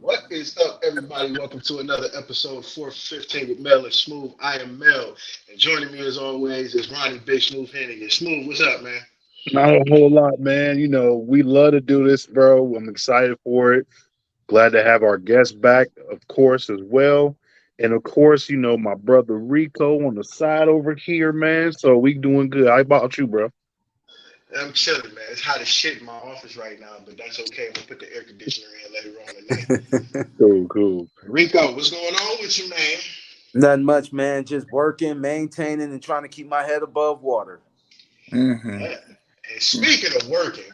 What is up, everybody? Welcome to another episode of 4th&15 with Mel and Smooth. I am Mel, and joining me as always is Ronnie Big Smooth Hennigan. Smooth, what's up, man? Not a whole lot, man. We love to do this, bro. I'm excited for it. Glad to have our guest back, of course, as well. And of course, my brother Rico on the side over here, man. So we doing good. How about you, bro? I'm chilling, man. It's hot as shit in my office right now, but that's okay. We'll put the air conditioner in later on tonight. Cool, cool. Rico, what's going on with you, man? Nothing much, man. Just working, maintaining, and trying to keep my head above water. Uh, and speaking of working,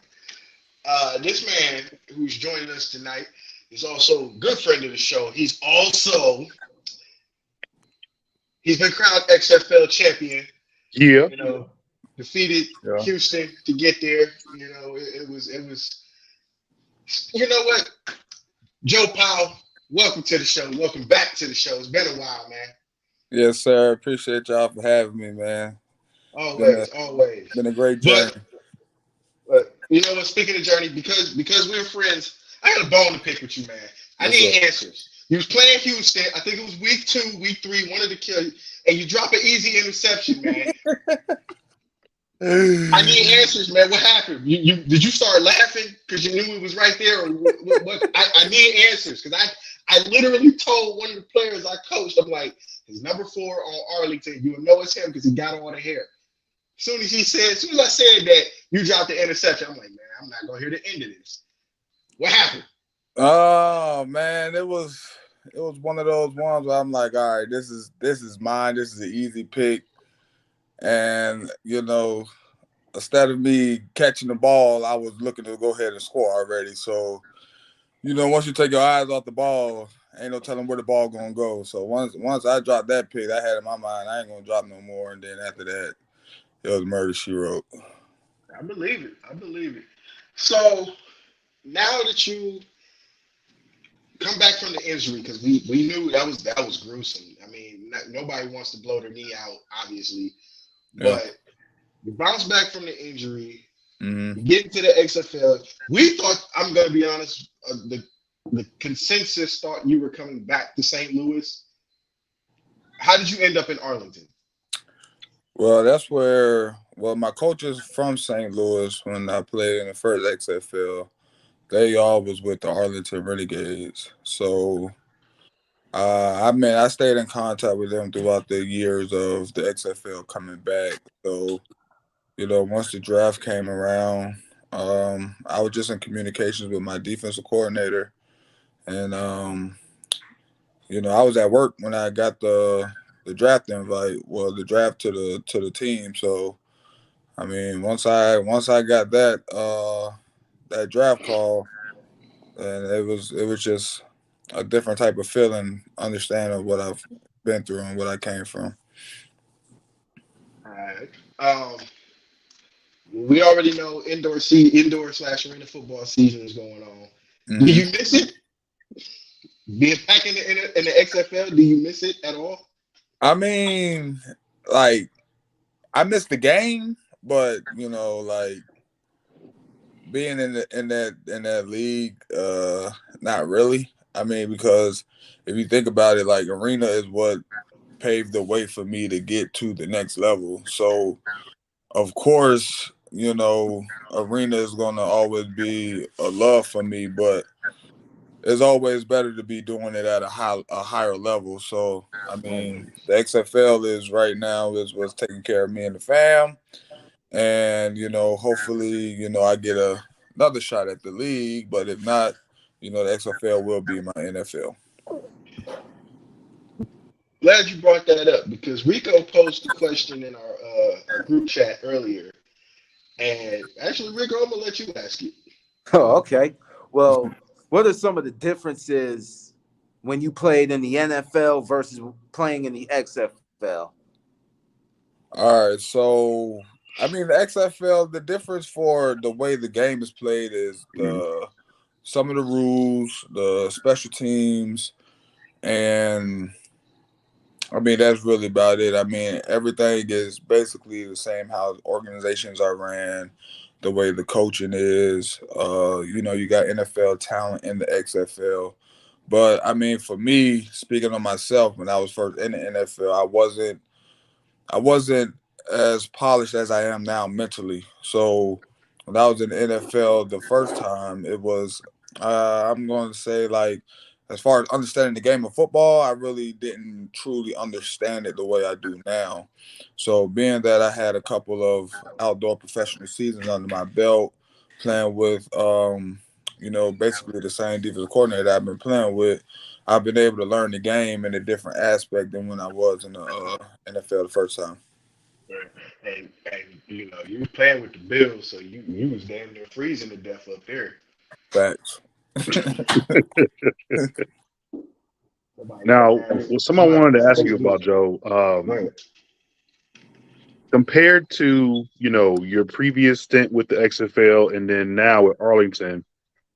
this man who's joining us tonight is also a good friend of the show. He's been crowned XFL champion. Yeah. Defeated Houston to get there. It was. You know what? Joe Powell, welcome to the show. Welcome back to the show. It's been a while, man. Yes, sir. Appreciate y'all for having me, man. Always. Been a great journey. But you know what? Speaking of journey, because we're friends, I got a bone to pick with you, man. I need answers. You was playing Houston. I think it was week 2, week 3, wanted to kill you, and you drop an easy interception, man. I need answers, man. What happened? You did you start laughing because you knew it was right there? Or what? I need answers because I literally told one of the players I coached, I'm like, his number 4 on Arlington, you'll know it's him because he got all the hair. As soon as I said that, you dropped the interception. I'm like, man, I'm not gonna hear the end of this. What happened? Oh man, it was one of those ones where I'm like, all right, this is mine. This is an easy pick. And, instead of me catching the ball, I was looking to go ahead and score already. So, once you take your eyes off the ball, ain't no telling where the ball going to go. So once I dropped that pick, I had in my mind, I ain't going to drop no more. And then after that, it was murder, she wrote. I believe it. So now that you come back from the injury, because we knew that was gruesome. I mean, nobody wants to blow their knee out, obviously. But you bounce back from the injury, you get into the XFL. We thought, I'm going to be honest, the consensus thought you were coming back to St. Louis. How did you end up in Arlington? Well, that's where my coaches from St. Louis, when I played in the first XFL, they all was with the Arlington Renegades. So I stayed in contact with them throughout the years of the XFL coming back. So, once the draft came around, I was just in communications with my defensive coordinator. And, I was at work when I got the draft invite, the draft to the team. So, I mean, once I got that draft call, and it was just a different type of feeling, understanding what I've been through and what I came from. All right. We already know indoor/arena football season is going on. Do you miss it? Being back in the XFL, do you miss it at all? I mean, like, I miss the game, but being in that league, not really. I mean, because if you think about it, like, arena is what paved the way for me to get to the next level. So, of course, arena is going to always be a love for me, but it's always better to be doing it at a higher level. So, I mean, the XFL is right now is what's taking care of me and the fam. And, hopefully, I get another shot at the league. But if not, the XFL will be my NFL. Glad you brought that up because Rico posed the question in our group chat earlier. And actually, Rico, I'm going to let you ask it. Oh, okay. Well, what are some of the differences when you played in the NFL versus playing in the XFL? All right. So, I mean, the XFL, the difference for the way the game is played is some of the rules, the special teams, And I mean, that's really about it. I mean, everything is basically the same how organizations are ran, the way the coaching is. You got NFL talent in the XFL. But I mean, for me, speaking on myself, when I was first in the NFL, I wasn't as polished as I am now mentally. So when I was in the NFL the first time, it was I'm going to say like as far as understanding the game of football, I really didn't truly understand it the way I do now. So being that I had a couple of outdoor professional seasons under my belt, playing with basically the same defensive coordinator I've been playing with, I've been able to learn the game in a different aspect than when I was in the NFL the first time. And you was playing with the Bills, so you was damn near freezing to death up there. Facts. Now, somebody wanted to ask you about, Joe. Right. Compared to your previous stint with the XFL and then now at Arlington.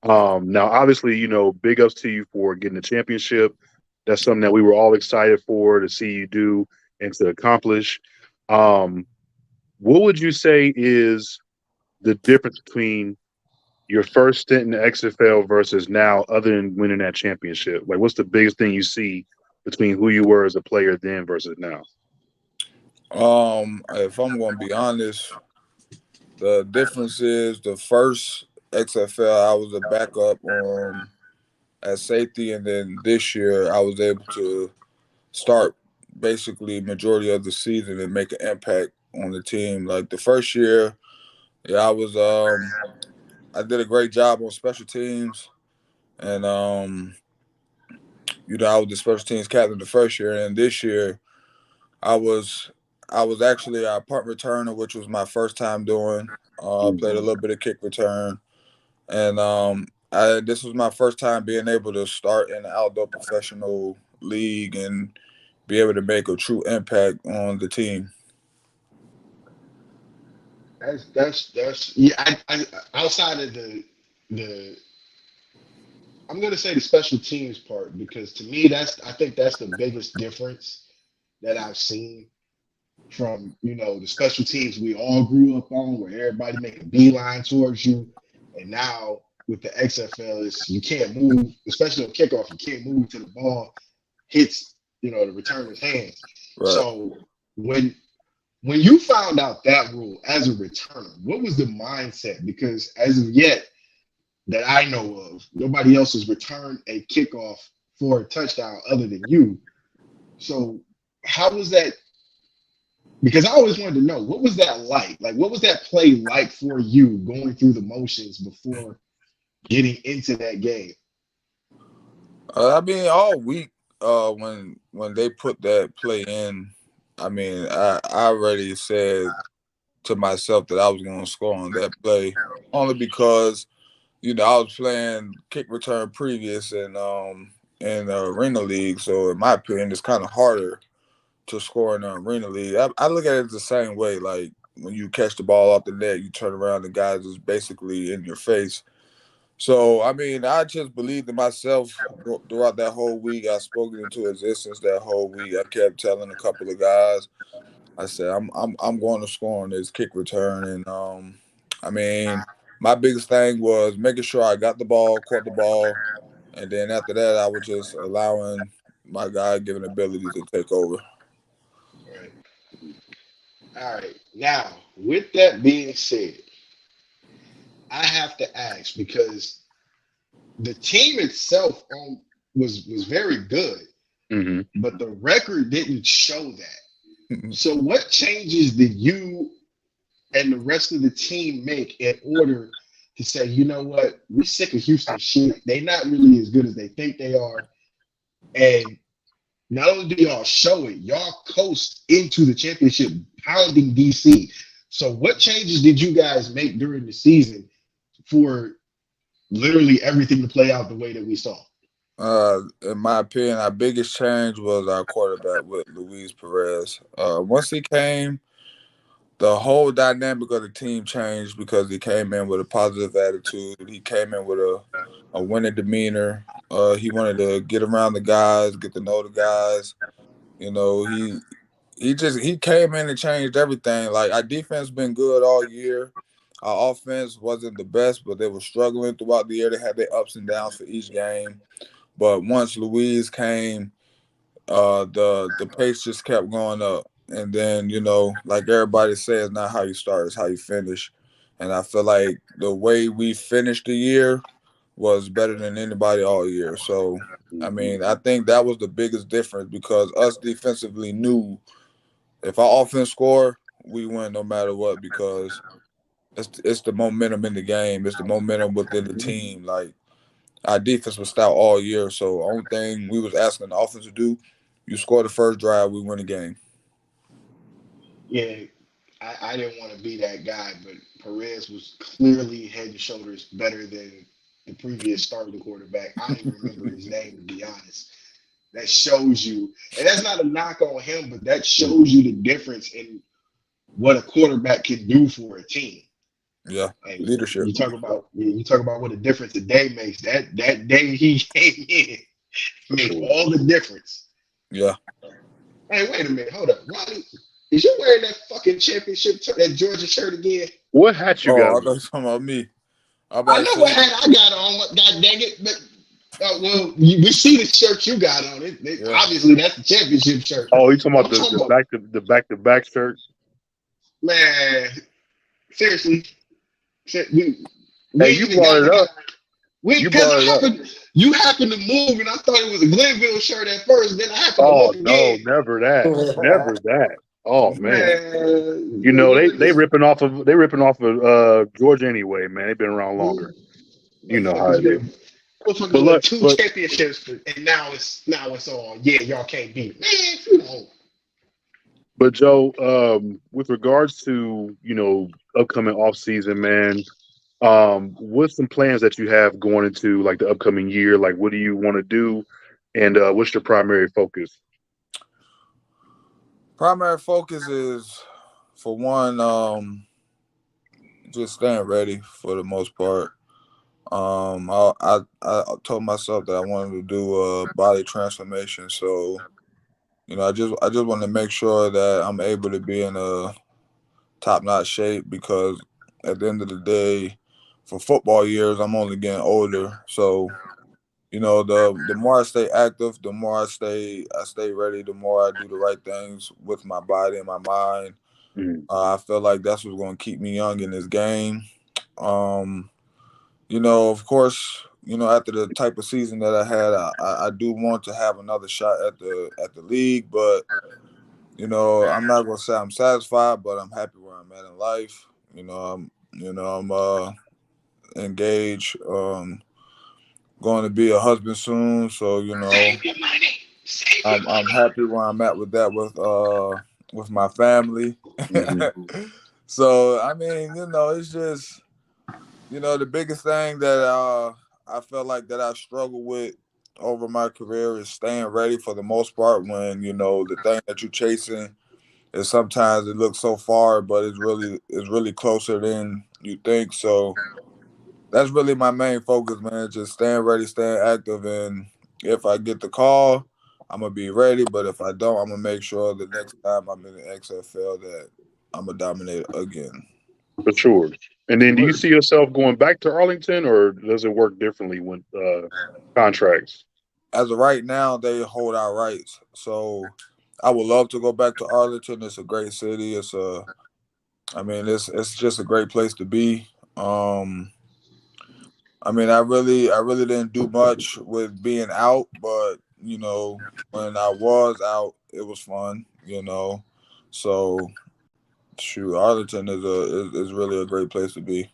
Now, obviously, big ups to you for getting the championship. That's something that we were all excited for to see you do and to accomplish. What would you say is the difference between your first stint in the XFL versus now, other than winning that championship? Like, what's the biggest thing you see between who you were as a player then versus now? If I'm going to be honest, the difference is the first XFL I was a backup at safety, and then this year I was able to start basically majority of the season and make an impact on the team. Like the first year, yeah, I did a great job on special teams, and I was the special teams captain the first year, and this year I was actually our punt returner, which was my first time doing. Played a little bit of kick return, and this was my first time being able to start in an outdoor professional league and be able to make a true impact on the team. That's yeah. I outside of the I'm gonna say the special teams part, because to me I think that's the biggest difference that I've seen from the special teams we all grew up on, where everybody make a beeline towards you, and now with the XFL, you can't move, especially on kickoff. You can't move till the ball hits the returner's hands. Right. So when you found out that rule as a returner, what was the mindset? Because as of yet that I know of, nobody else has returned a kickoff for a touchdown other than you. So how was that? Because I always wanted to know, what was that like? Like, what was that play like for you going through the motions before getting into that game? I mean, all week when they put that play in, I mean, I already said to myself that I was going to score on that play, only because I was playing kick return previous and in the arena league, so in my opinion, it's kind of harder to score in the arena league. I look at it the same way. Like when you catch the ball off the net, you turn around, the guys is basically in your face. So I mean, I just believed in myself throughout that whole week. I spoke it into existence that whole week. I kept telling a couple of guys, I said, I'm going to score on this kick return, and I mean, my biggest thing was making sure I got the ball, caught the ball, and then after that, I was just allowing my God-given ability to take over. Right. All right. Now, with that being said, I have to ask, because the team itself was very good, but the record didn't show that. So what changes did you and the rest of the team make in order to say, you know what, we're sick of Houston shit. They're not really as good as they think they are. And not only do y'all show it, y'all coast into the championship, pounding DC. So what changes did you guys make during the season for literally everything to play out the way that we saw? In my opinion, our biggest change was our quarterback with Luis Perez. Once he came, the whole dynamic of the team changed because he came in with a positive attitude. He came in with a winning demeanor. He wanted to get around the guys, get to know the guys. You know, he came in and changed everything. Like, our defense been good all year. Our offense wasn't the best, but they were struggling throughout the year. They had their ups and downs for each game. But once Louise came, the pace just kept going up. And then, you know, like everybody says, not how you start, it's how you finish. And I feel like the way we finished the year was better than anybody all year. So, I mean, I think that was the biggest difference because us defensively knew if our offense score, we win no matter what because it's the momentum in the game. It's the momentum within the team. Like, our defense was stout all year. So, only thing we was asking the offense to do, you score the first drive, we win the game. Yeah, I didn't want to be that guy, but Perez was clearly head and shoulders better than the previous starting quarterback. I don't even remember his name, to be honest. That shows you, and that's not a knock on him, but that shows you the difference in what a quarterback can do for a team. Yeah, And leadership. you talk about what a difference a day makes. That day he came in made all the difference. Yeah. Hey, wait a minute, hold up, Ronnie. Is you wearing that fucking championship that Georgia shirt again? What hat you got? I thought you were talking about me. I know what hat I got on. God dang it! But well, we see the shirt you got on. Obviously, that's the championship shirt. Oh, you talking about the back to back shirt? Man, seriously, hey, you brought it up. You happened to move, and I thought it was a Glenville shirt at first. Then I happened to look again. Oh, no, never that, never that. Oh man, you know they ripping off of Georgia anyway, man. They've been around longer. You know how it is. But look, two championships, and now it's on. Yeah, y'all can't beat it, man. If you don't. But Joe, with regards to upcoming off season, man, what's some plans that you have going into like the upcoming year? Like, what do you want to do, and what's your primary focus? Primary focus is, for one, just staying ready for the most part. I told myself that I wanted to do a body transformation, so I just want to make sure that I'm able to be in a top-notch shape because at the end of the day, for football years, I'm only getting older. So, the more I stay active, the more I stay ready, the more I do the right things with my body and my mind. I feel like that's what's going to keep me young in this game. Of course, after the type of season that I had, I do want to have another shot at the league, but I'm not gonna say I'm satisfied, but I'm happy where I'm at in life. I'm engaged, going to be a husband soon, so I'm happy where I'm at with that with my family. So I mean, it's just the biggest thing that I felt like that I struggle with over my career is staying ready for the most part when the thing that you're chasing is sometimes it looks so far, but it's really closer than you think. So that's really my main focus, man. Just staying ready, staying active, and if I get the call, I'm gonna be ready. But if I don't, I'm gonna make sure the next time I'm in the XFL that I'm gonna dominate again. For sure. And then, do you see yourself going back to Arlington, or does it work differently with contracts? As of right now, they hold our rights. So I would love to go back to Arlington. It's a great city. It's just a great place to be. I really didn't do much with being out, but when I was out, it was fun. So shoot, Arlington is really a great place to be.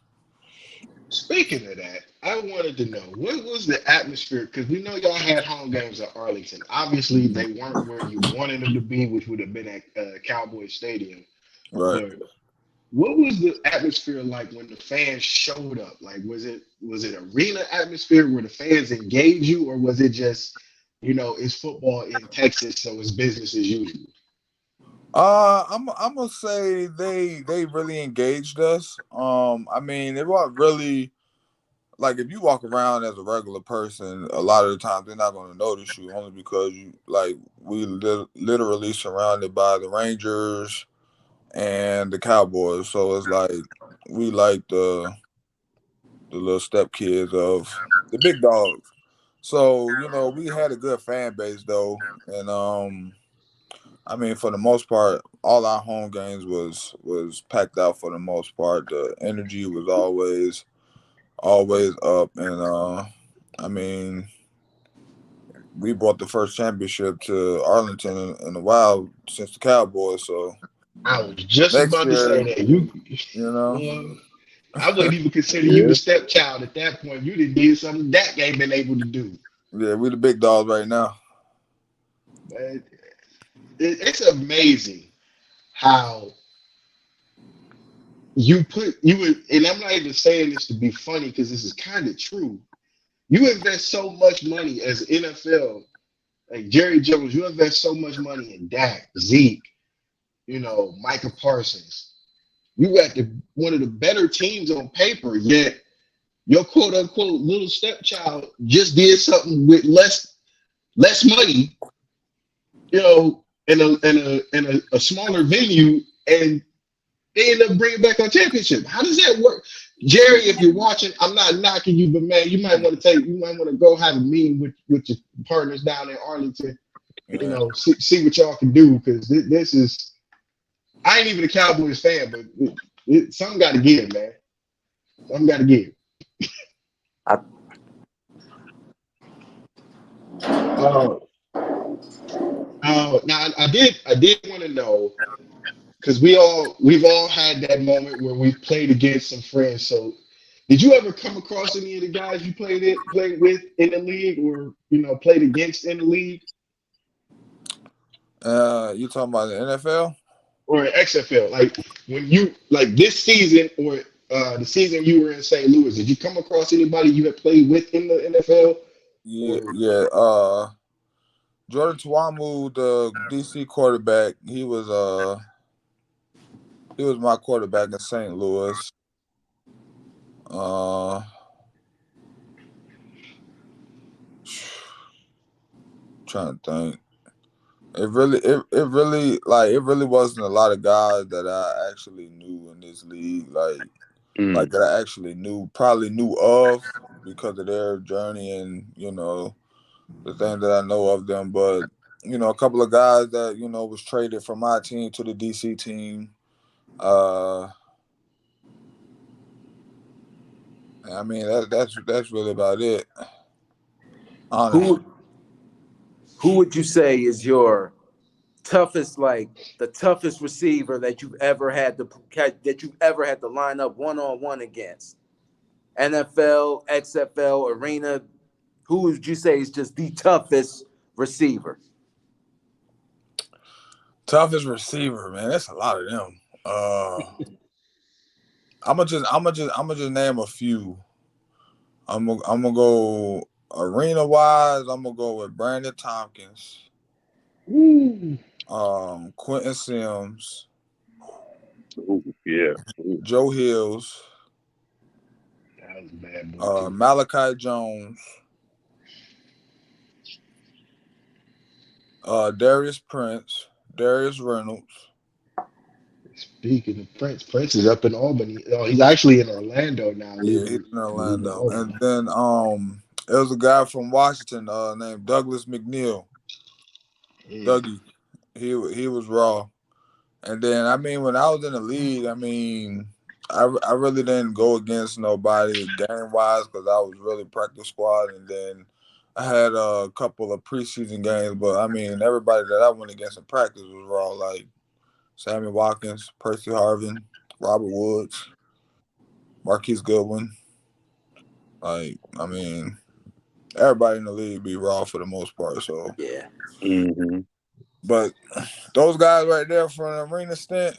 Speaking of that, I wanted to know what was the atmosphere, because we know y'all had home games at Arlington. Obviously, they weren't where you wanted them to be, which would have been at Cowboy Stadium. Right. But what was the atmosphere like when the fans showed up? Like, was it arena atmosphere where the fans engaged you, or was it just, it's football in Texas, so it's business as usual? I'm gonna say they really engaged us. I mean, it wasn't really like if you walk around as a regular person, a lot of the times they're not gonna notice you only because we literally surrounded by the Rangers and the Cowboys, so it's like we like the little step kids of the big dogs. So we had a good fan base though, and I mean, for the most part, all our home games was packed out for the most part. The energy was always up, and I mean, we brought the first championship to Arlington in a while since the Cowboys. So I was just next about to say year, that you know, I wouldn't even consider you Yeah. a stepchild at that point. You did something Dak ain't been able to do. yeah, we the big dogs right now. But it's amazing how and I'm not even saying this to be funny because this is kind of true. You invest so much money as NFL, like Jerry Jones, you invest so much money in Dak, Zeke, Micah Parsons. You got one of the better teams on paper, yet your quote unquote little stepchild just did something with less money, in a smaller venue, and they end up bringing back a championship. How does that work, Jerry? If you're watching, I'm not knocking you, but man, you might want to go have a meeting with your partners down in Arlington. Yeah. See what y'all can do, because this is. I ain't even a Cowboys fan, but something got to give, man. Something got to give. Now I did want to know, because we've all had that moment where we played against some friends. So, did you ever come across any of the guys you played with in the league, or played against in the league, You talking about the NFL? or XFL? Like when you this season, or the season you were in St. Louis, did you come across anybody you had played with in the NFL? Yeah, Or yeah. Jordan Tuamu, the DC quarterback, he was my quarterback in St. Louis. Trying to think. It really wasn't a lot of guys that I actually knew in this league, like that I actually probably knew of because of their journey and the things that I know of them. But a couple of guys that was traded from my team to the DC team. I mean that's really about it. Honestly. Who would you say is your toughest, the toughest receiver that you've ever had to line up one-on-one against? NFL, XFL, arena. Who would you say is just the toughest receiver? Toughest receiver, man. That's a lot of them. I'm gonna just name a few. I'm gonna go arena wise. I'm gonna go with Brandon Tompkins, Quentin Sims, Yeah. Joe Hills, that was a bad boy too. Malachi Jones, Darius Prince, Darius Reynolds. Speaking of Prince is up in Albany. Oh, he's actually in Orlando now, Yeah, he's leaving in Orlando. And Albany. then there was a guy from Washington named Douglas McNeil. Mm. Dougie. He was raw. And then I mean when I was in the league, I mean I really didn't go against nobody game wise because I was really practice squad, and then I had a couple of preseason games, but I mean everybody that I went against in practice was raw, like Sammy Watkins, Percy Harvin, Robert Woods, Marquise Goodwin. Like, I mean, everybody in the league be raw for the most part. So Yeah. Mm-hmm. but those guys right there from the arena stint,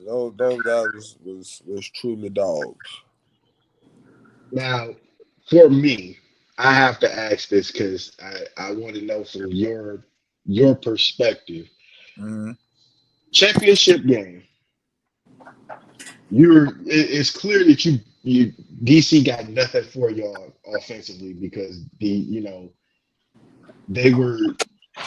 those guys was truly dogs. Now, for me, I have to ask this because I want to know from your perspective. Mm-hmm. championship game. It's clear that you DC got nothing for y'all offensively because they were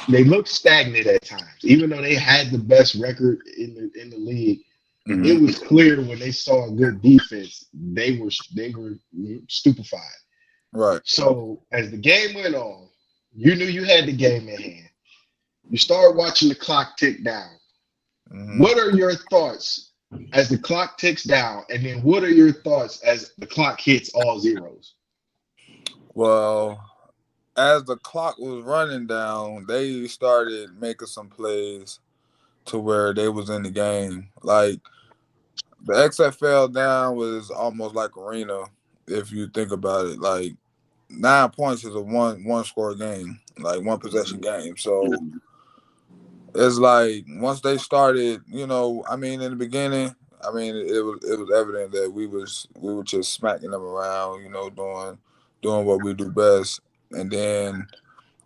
they looked stagnant at times, even though they had the best record in the league. Mhm. It was clear when they saw a good defense, they were stupefied. Right. So as the game went on, you knew you had the game in hand. You start watching the clock tick down. Mm-hmm. What are your thoughts as the clock ticks down, and then what are your thoughts as the clock hits all zeros? Well, as the clock was running down, they started making some plays to where they was in the game. Like the XFL down was almost like arena, if you think about it. Like 9 points is a one score game, like one possession game. So it's like once they started, I mean, in the beginning, I mean, it was evident that we were just smacking them around, doing what we do best, and then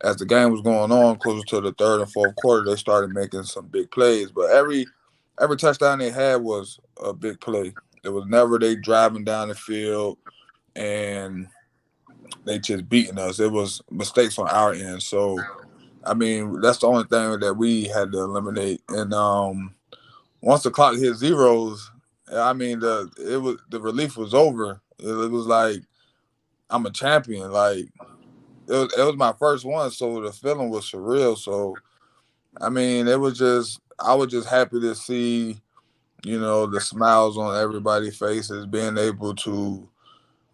as the game was going on, closer to the third and fourth quarter, they started making some big plays. But every touchdown they had was a big play. It was never they driving down the field and they just beating us. It was mistakes on our end. So I mean, that's the only thing that we had to eliminate. And once the clock hit zeros, I mean, the relief was over. It was like I'm a champion. Like it was my first one, so the feeling was surreal. So I mean, I was just happy to see, the smiles on everybody's faces, being able to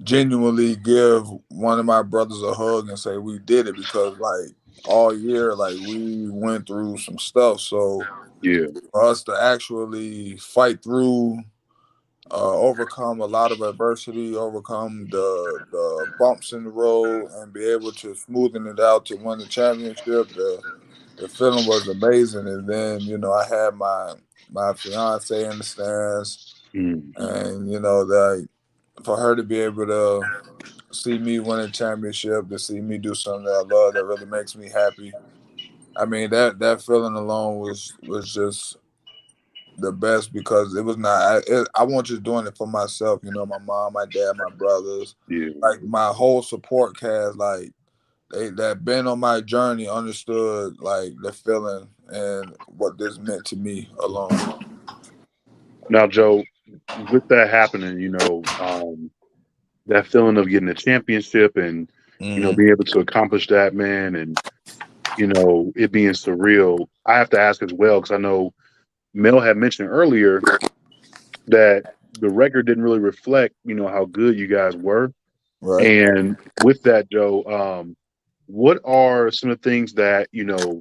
genuinely give one of my brothers a hug and say we did it, because like all year, like we went through some stuff. So Yeah. for us to actually fight through, overcome a lot of adversity, overcome the bumps in the road, and be able to smoothen it out to win the championship, the feeling was amazing. And then, I had my fiance in the stands, Mm. and that for her to be able to see me win a championship, to see me do something that I love, that really makes me happy. I mean, that feeling alone was just the best, because it was not. I wasn't just doing it for myself. My mom, my dad, my brothers, Yeah. like my whole support cast, like they that been on my journey, understood like the feeling and what this meant to me alone. Now, Joe, with that happening, that feeling of getting a championship and Mm-hmm. being able to accomplish that, man, and it being surreal. I have to ask as well, because I know Mel had mentioned earlier that the record didn't really reflect, how good you guys were. Right. And with that, Joe, what are some of the things that you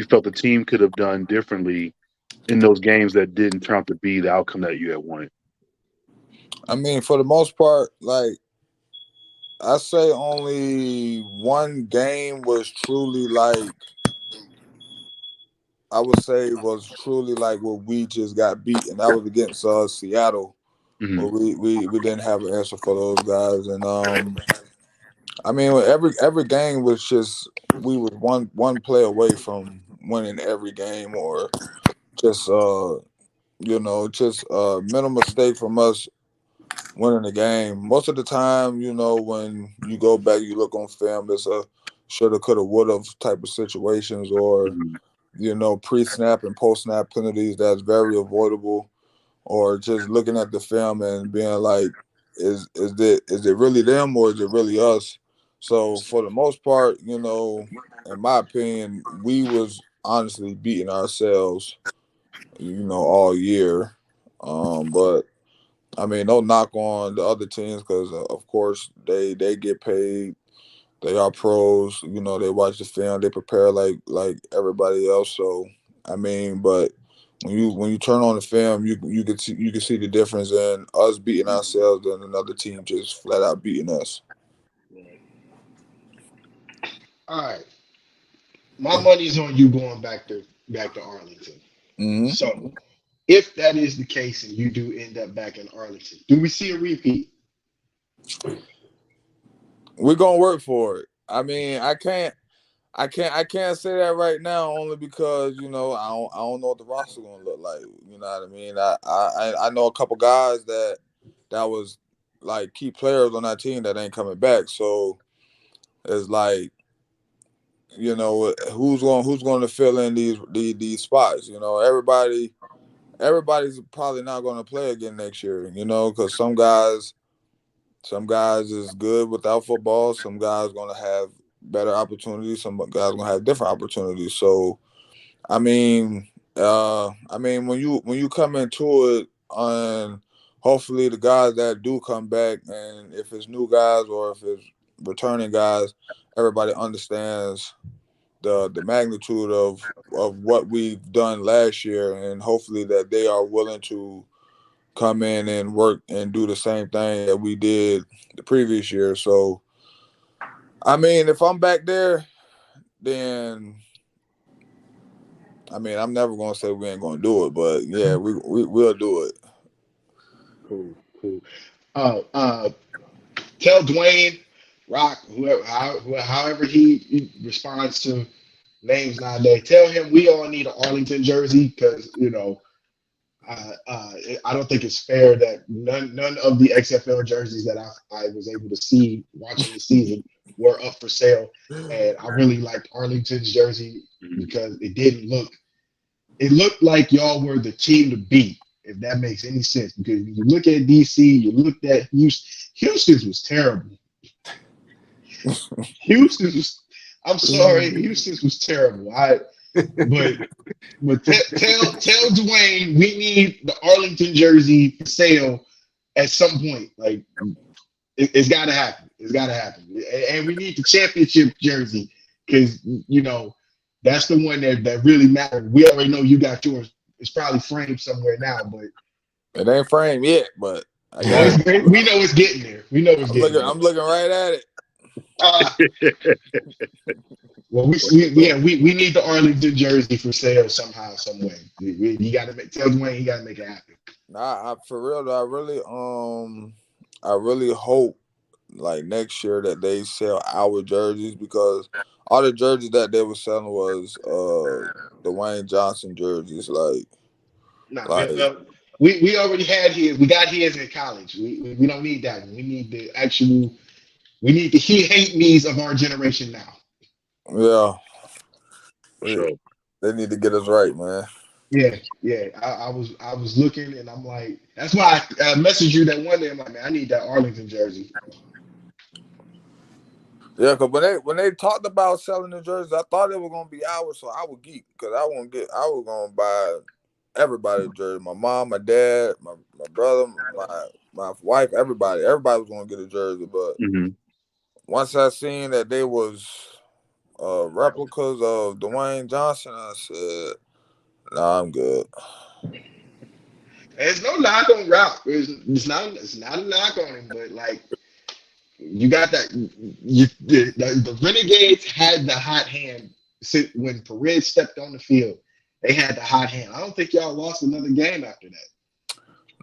felt the team could have done differently in those games that didn't turn out to be the outcome that you had wanted? I mean, for the most part, like I say, only one game was truly like, I would say was truly like where we just got beat, and that was against Seattle, where Hmm. we didn't have an answer for those guys. And I mean, every game was just, we was one play away from winning every game, or just just a mental mistake from us winning the game. Most of the time, when you go back, you look on film, it's a shoulda, coulda, woulda type of situations, or Hmm. pre-snap and post-snap penalties that's very avoidable, or just looking at the film and being like, is it really them, or is it really us? So for the most part, in my opinion, we was honestly beating ourselves, all year. But I mean, no knock on the other teams, because of course they get paid. They are pros. They watch the film. They prepare like everybody else. So I mean, but when you turn on the film, you can see the difference in us beating ourselves and another team just flat out beating us. Right. All right. My money's on you going back to Arlington. Hmm. So if that is the case and you do end up back in Arlington, do we see a repeat? We're gonna work for it. I mean, I can't. I can't say that right now only because I don't know what the roster gonna look like. You know what I mean? I know a couple guys that was like key players on that team that ain't coming back. So it's like who's going to fill in these spots? Everybody's probably not going to play again next year. Because some guys is good without football. Some guys going to have better opportunities. Some guys going to have different opportunities. So, when you come into it on hopefully the guys that do come back, and if it's new guys or if it's returning guys, everybody understands the magnitude of what we've done last year, and hopefully that they are willing to come in and work and do the same thing that we did the previous year. So, if I'm back there, then I'm never gonna say we ain't gonna do it, but yeah, we'll do it. Cool. Tell Dwayne, Rock, however he responds to names nowadays. Tell him we all need an Arlington jersey because I don't think it's fair that none of the XFL jerseys that I was able to see watching the season were up for sale, and I really liked Arlington's jersey because it looked like y'all were the team to beat, if that makes any sense. Because when you look at DC, you looked at Houston's was terrible. I'm sorry, Houston's was terrible. But tell Dwayne we need the Arlington jersey for sale at some point. Like it's got to happen. It's got to happen. And we need the championship jersey because that's the one that really matters. We already know you got yours. It's probably framed somewhere now, but it ain't framed yet. But we know it's getting there. We know it's getting there. I'm looking right at it. Well, we need the Arlington jersey for sale somehow, some way. You got to tell Dwayne he got to make it happen. Nah, for real though, I really hope like next year that they sell our jerseys, because all the jerseys that they were selling was Dwayne Johnson jerseys. We already had his. We got his in college. We don't need that one. We need the actual. We need the he hate me's of our generation now. Yeah. Sure. They need to get us right, man. Yeah. I was looking, and I'm like, that's why I messaged you that one day. I'm like, man, I need that Arlington jersey. Yeah, because when they talked about selling the jerseys, I thought it was gonna be ours, so I would geek because I was gonna buy everybody's jersey. My mom, my dad, my brother, my wife, everybody was gonna get a jersey. But once I seen that they was replicas of Dwayne Johnson, I said, "Nah, I'm good." There's no knock on Rock. It's not a knock on him, but like you got that. The Renegades had the hot hand when Perez stepped on the field. They had the hot hand. I don't think y'all lost another game after that.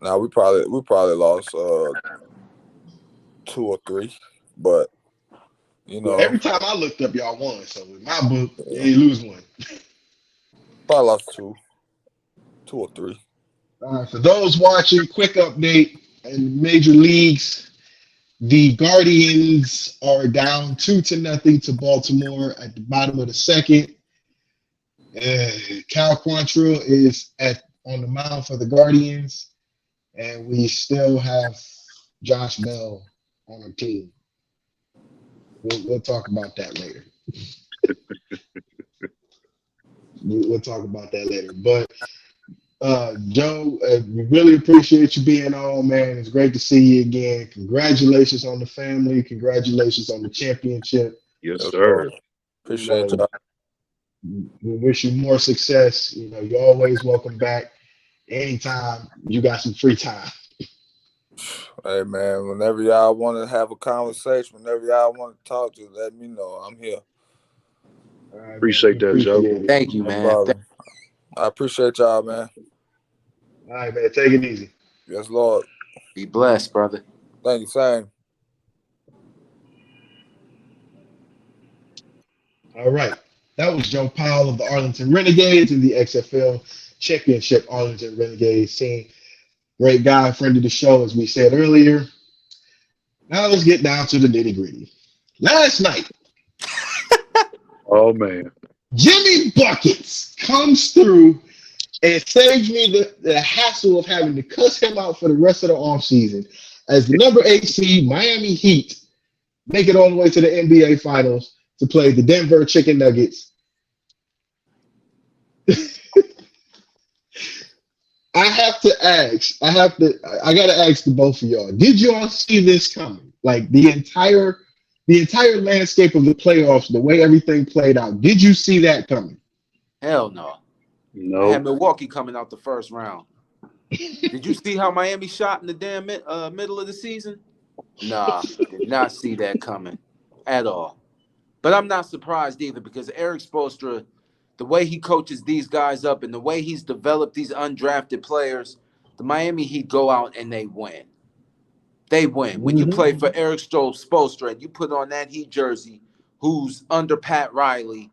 Now we probably lost 2 or 3, but Well, every time I looked up, y'all won. So in my book, you ain't lose one. Probably lost 2 or 3. For those watching, quick update in major leagues. The Guardians are down 2-0 to Baltimore at the bottom of the second. Cal Quantrill is on the mound for the Guardians, and we still have Josh Bell on our team. We'll talk about that later. We'll talk about that later. But Joe, we really appreciate you being on, man. It's great to see you again. Congratulations on the family. Congratulations on the championship. Yes, sir. Appreciate y'all. We wish you more success. You're always welcome back anytime you got some free time. Hey, man, whenever y'all want to have a conversation, whenever y'all want to talk, just let me know. I'm here. Right, appreciate that, Joe. Thank you, man. I appreciate y'all, man. All right, man. Take it easy. Yes, Lord. Be blessed, brother. Thank you, same. All right. That was Joe Powell of the Arlington Renegades in the XFL Championship Arlington Renegades team. Great guy, friend of the show, as we said earlier. Now let's get down to the nitty gritty. Last night, Oh man. Jimmy Buckets comes through and saves me the hassle of having to cuss him out for the rest of the offseason as the number 8 seed Miami Heat make it all the way to the NBA Finals to play the Denver Chicken Nuggets. I gotta ask the both of y'all. Did y'all see this coming? Like the entire landscape of the playoffs, the way everything played out. Did you see that coming? Hell no. No. I had Milwaukee coming out the first round. Did you see how Miami shot in the damn middle of the season? Nah, did not see that coming at all. But I'm not surprised either because Eric Spoelstra, the way he coaches these guys up and the way he's developed these undrafted players, the Miami Heat go out and they win. They win. When you play for Eric Spoelstra and you put on that Heat jersey, who's under Pat Riley,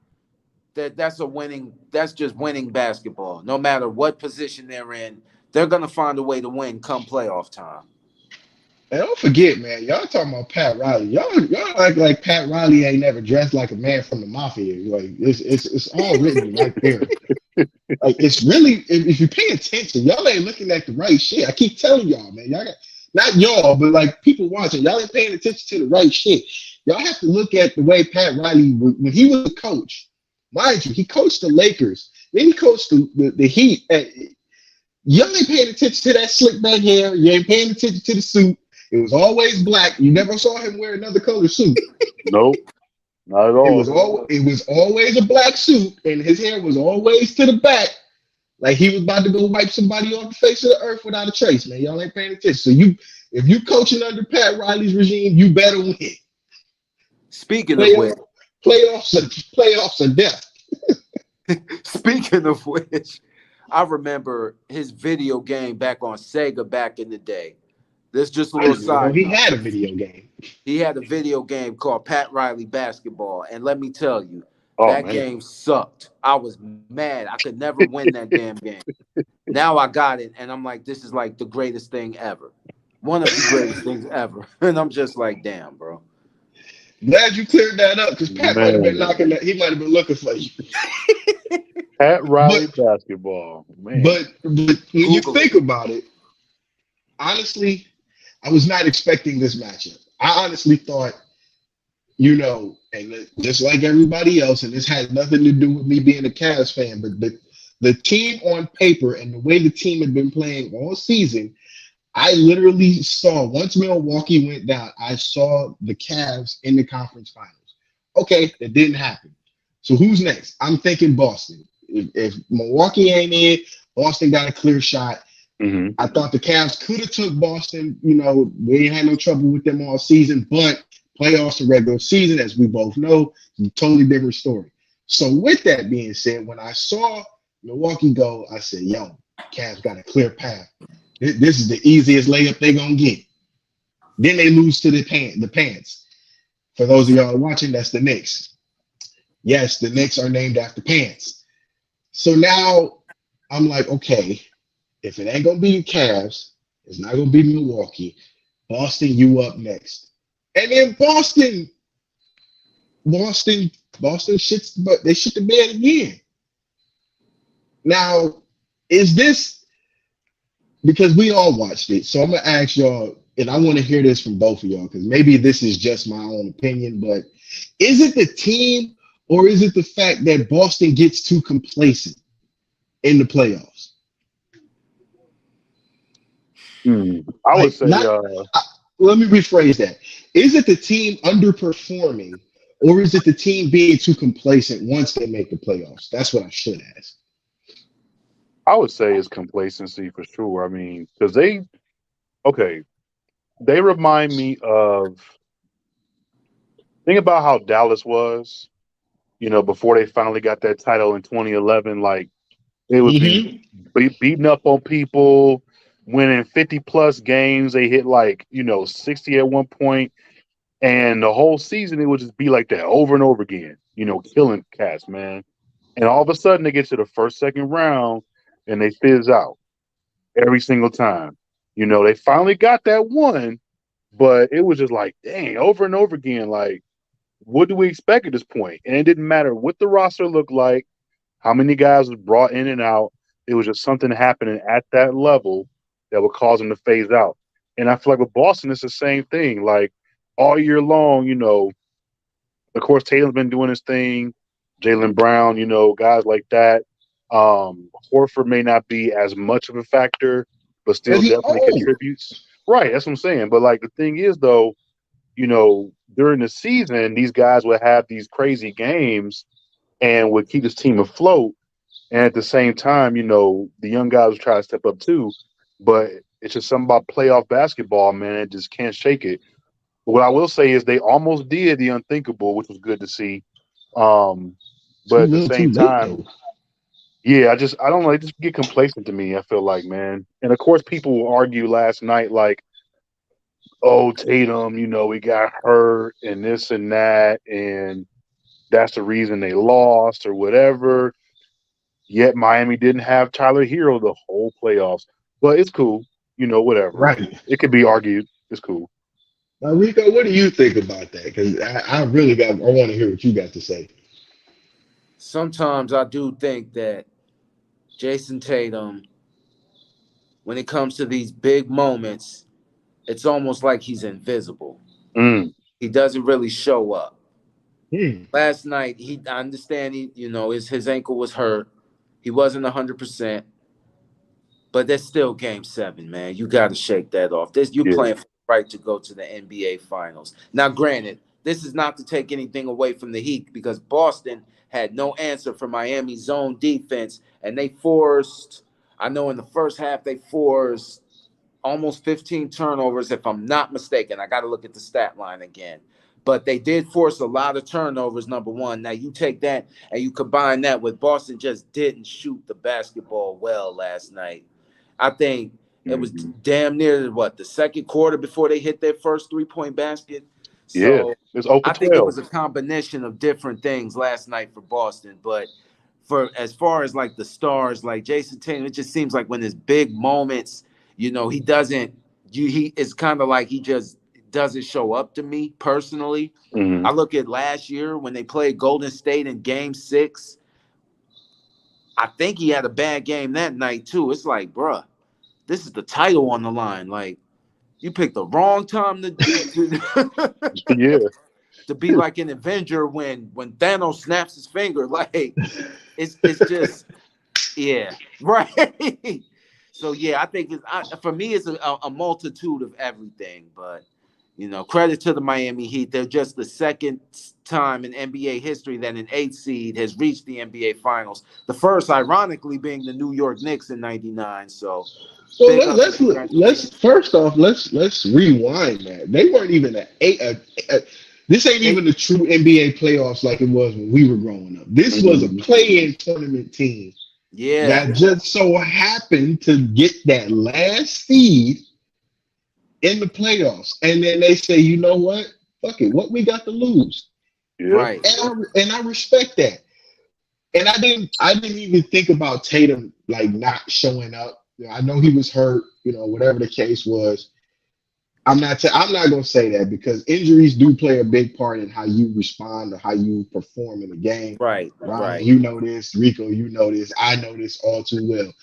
that's just winning basketball. No matter what position they're in, they're gonna find a way to win come playoff time. And don't forget, man, y'all talking about Pat Riley. Y'all act like Pat Riley ain't never dressed like a man from the mafia. Like it's all written right there. Like it's really if you pay attention, y'all ain't looking at the right shit. I keep telling y'all, man, y'all got not y'all, but like people watching, y'all ain't paying attention to the right shit. Y'all have to look at the way Pat Riley when he was a coach. Mind you, he coached the Lakers. Then he coached the Heat. Y'all ain't paying attention to that slick back hair. You ain't paying attention to the suit. It was always black. You never saw him wear another color suit. Nope. Not at all. It was always a black suit, and his hair was always to the back, like he was about to go wipe somebody off the face of the earth without a trace. Man, y'all ain't paying attention. So if you coaching under Pat Riley's regime, you better win. Speaking of which, playoffs are death. Speaking of which, I remember his video game back on Sega back in the day. This just a little side. He had a video game. He had a video game called Pat Riley Basketball, and let me tell you, game sucked. I was mad. I could never win that damn game. Now I got it, and I'm like, this is like the greatest thing ever. One of the greatest things ever. And I'm just like, damn, bro. Glad you cleared that up because Pat might have been knocking that. He might have been looking for you. Pat Riley Basketball, man. But when you think about it, honestly, I was not expecting this matchup. I honestly thought, and just like everybody else, and this had nothing to do with me being a Cavs fan, but the team on paper and the way the team had been playing all season, I literally saw once Milwaukee went down, I saw the Cavs in the conference finals. Okay, that didn't happen. So who's next? I'm thinking Boston. If Milwaukee ain't in, Boston got a clear shot. Mm-hmm. I thought the Cavs could have took Boston. We ain't had no trouble with them all season, but playoffs and regular season, as we both know, is a totally different story. So with that being said, when I saw Milwaukee go, I said, yo, Cavs got a clear path. This is the easiest layup they're going to get. Then they lose to the Pants. For those of y'all watching, that's the Knicks. Yes, the Knicks are named after Pants. So now I'm like, okay, if it ain't going to be the Cavs, it's not going to be Milwaukee. Boston, you up next. And then Boston shits, but they shit the bed again. Now, is this because we all watched it? So I'm gonna ask y'all, and I want to hear this from both of y'all because maybe this is just my own opinion, but is it the team or is it the fact that Boston gets too complacent in the playoffs? I would say. Let me rephrase that. Is it the team underperforming, or is it the team being too complacent once they make the playoffs? That's what I should ask. I would say it's complacency for sure. I mean, because they remind me of, think about how Dallas was, before they finally got that title in 2011. Like, it was beating up on people, winning 50-plus games. They hit 60 at one point. And the whole season, it would just be like that over and over again. killing cats, man. And all of a sudden they get to the first, second round and they fizz out every single time. They finally got that one, but it was just like, dang, over and over again. Like, what do we expect at this point? And it didn't matter what the roster looked like, how many guys was brought in and out. It was just something happening at that level that would cause them to phase out. And I feel like with Boston, it's the same thing. Like all year long, of course, Tatum's been doing his thing. Jaylen Brown, guys like that. Horford may not be as much of a factor, but still definitely contributes. Right, that's what I'm saying. But like the thing is, though, during the season, these guys would have these crazy games and would keep this team afloat. And at the same time, the young guys would try to step up too. But it's just something about playoff basketball, man. It just can't shake it. But what I will say is they almost did the unthinkable, which was good to see. But at the same time, yeah, I don't know. It just get complacent to me, I feel like, man. And of course, people will argue last night, like, oh, Tatum, he got hurt and this and that, and that's the reason they lost or whatever. Yet Miami didn't have Tyler Hero the whole playoffs. But it's cool. Whatever. Right. It could be argued. It's cool. Now, Rico, what do you think about that? Because I really I want to hear what you got to say. Sometimes I do think that Jason Tatum, when it comes to these big moments, it's almost like he's invisible. He doesn't really show up. Last night, I understand his ankle was hurt. He wasn't 100%. But that's still Game 7, man. You got to shake that off. You're playing for the right to go to the NBA Finals. Now, granted, this is not to take anything away from the Heat because Boston had no answer for Miami's zone defense, and they forced – I know in the first half they forced almost 15 turnovers, if I'm not mistaken. I got to look at the stat line again. But they did force a lot of turnovers, number one. Now, you take that and you combine that with Boston just didn't shoot the basketball well last night. I think it was damn near, the second quarter before they hit their first three-point basket. So I think it was a combination of different things last night for Boston. But for as far as like the stars, like Jason Tatum, it just seems like when there's big moments, he doesn't – it's kind of like he just doesn't show up to me personally. I look at last year when they played Golden State in Game 6. I think he had a bad game that night too. It's like, bruh, this is the title on the line. Like, you picked the wrong time to be like an Avenger when Thanos snaps his finger. Like, it's just, right. So I think for me it's a multitude of everything. But credit to the Miami Heat. They're just the second time in NBA history that an 8th seed has reached the NBA Finals. The first, ironically, being the New York Knicks in '99. So, let's first off let's rewind that. They weren't even this ain't even the true NBA playoffs like it was when we were growing up. This was a play-in tournament team. That just so happened to get that last seed in the playoffs, and then they say, you know what? Fuck it. What we got to lose? Right. And I respect that. And I didn't even think about Tatum like not showing up. I know he was hurt. Whatever the case was. I'm not gonna say that because injuries do play a big part in how you respond or how you perform in the game. Right. You know this, Rico. You know this. I know this all too well.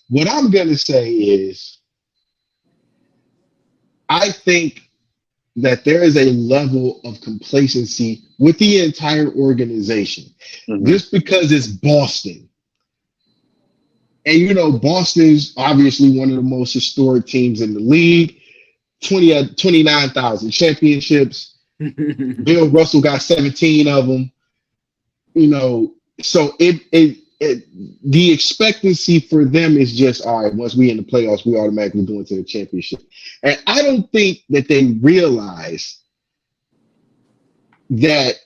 What I'm gonna say is, I think that there is a level of complacency with the entire organization just because it's Boston. And, Boston's obviously one of the most historic teams in the league, 29,000 championships. Bill Russell got 17 of them. So the expectancy for them is just, all right, once we in the playoffs, we automatically go into the championship. And I don't think that they realize that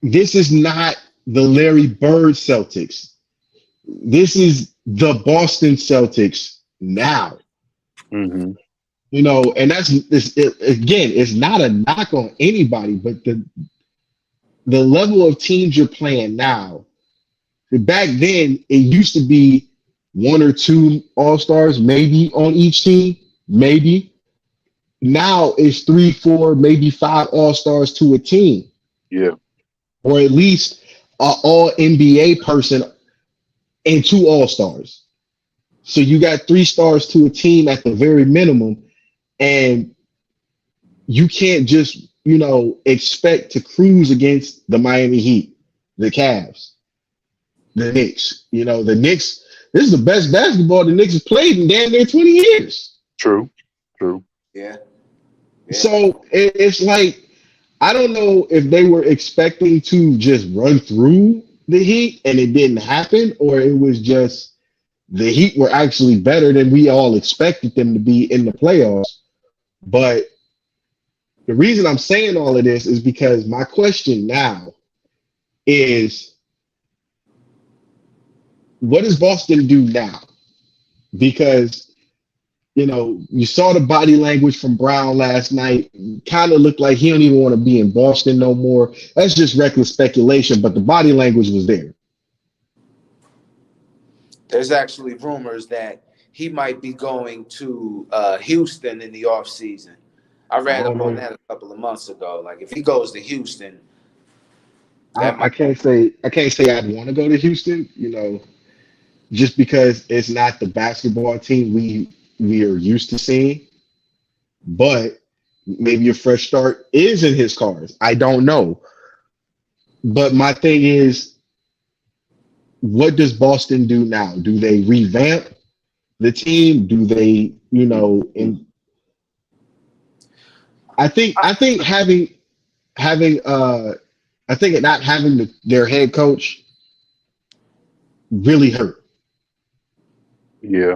this is not the Larry Bird Celtics. This is the Boston Celtics now. And that's again, it's not a knock on anybody, but the level of teams you're playing now. Back then, it used to be one or two all-stars maybe on each team, maybe. Now it's 3, 4, maybe 5 all-stars to a team, Yeah. or at least an all NBA person and 2 all-stars. So you got 3 stars to a team at the very minimum, and you can't just, expect to cruise against the Miami Heat, the Cavs, the Knicks. The Knicks, this is the best basketball the Knicks has played in damn near 20 years. True. Yeah. So it's like, I don't know if they were expecting to just run through the Heat and it didn't happen, or it was just the Heat were actually better than we all expected them to be in the playoffs. But the reason I'm saying all of this is because my question now is, what does Boston do now? Because, you saw the body language from Brown last night. Kind of looked like he don't even want to be in Boston no more. That's just reckless speculation, but the body language was there. There's actually rumors that he might be going to Houston in the offseason. I read up on that a couple of months ago. Like, if he goes to Houston, I can't say I'd want to go to Houston, just because it's not the basketball team we are used to seeing. But maybe a fresh start is in his cards. I don't know. But my thing is, what does Boston do now? Do they revamp the team? Do they, I think not having their head coach really hurt. Yeah.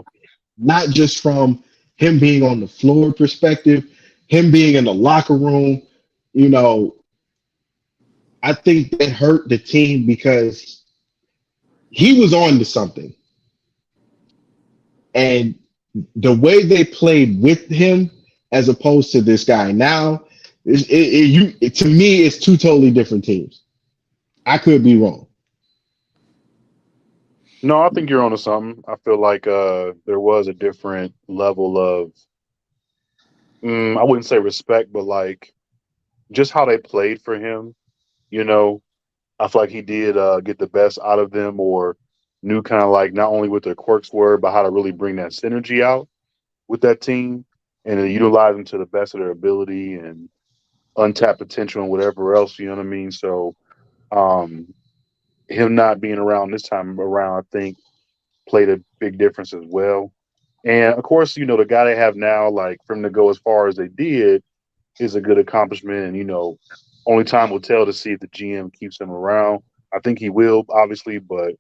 Not just from him being on the floor perspective, him being in the locker room, I think that hurt the team because he was on to something. And the way they played with him as opposed to this guy now, to me, it's 2 totally different teams. I could be wrong. No, I think you're onto something. I feel like there was a different level of, I wouldn't say respect, but like just how they played for him. I feel like he did get the best out of them, or knew kind of like not only what their quirks were, but how to really bring that synergy out with that team and utilize them to the best of their ability and untapped potential and whatever else, you know what I mean? So him not being around this time around, I think, played a big difference as well. And of course, the guy they have now, like for him to go as far as they did is a good accomplishment. And, only time will tell to see if the GM keeps him around. I think he will, obviously, but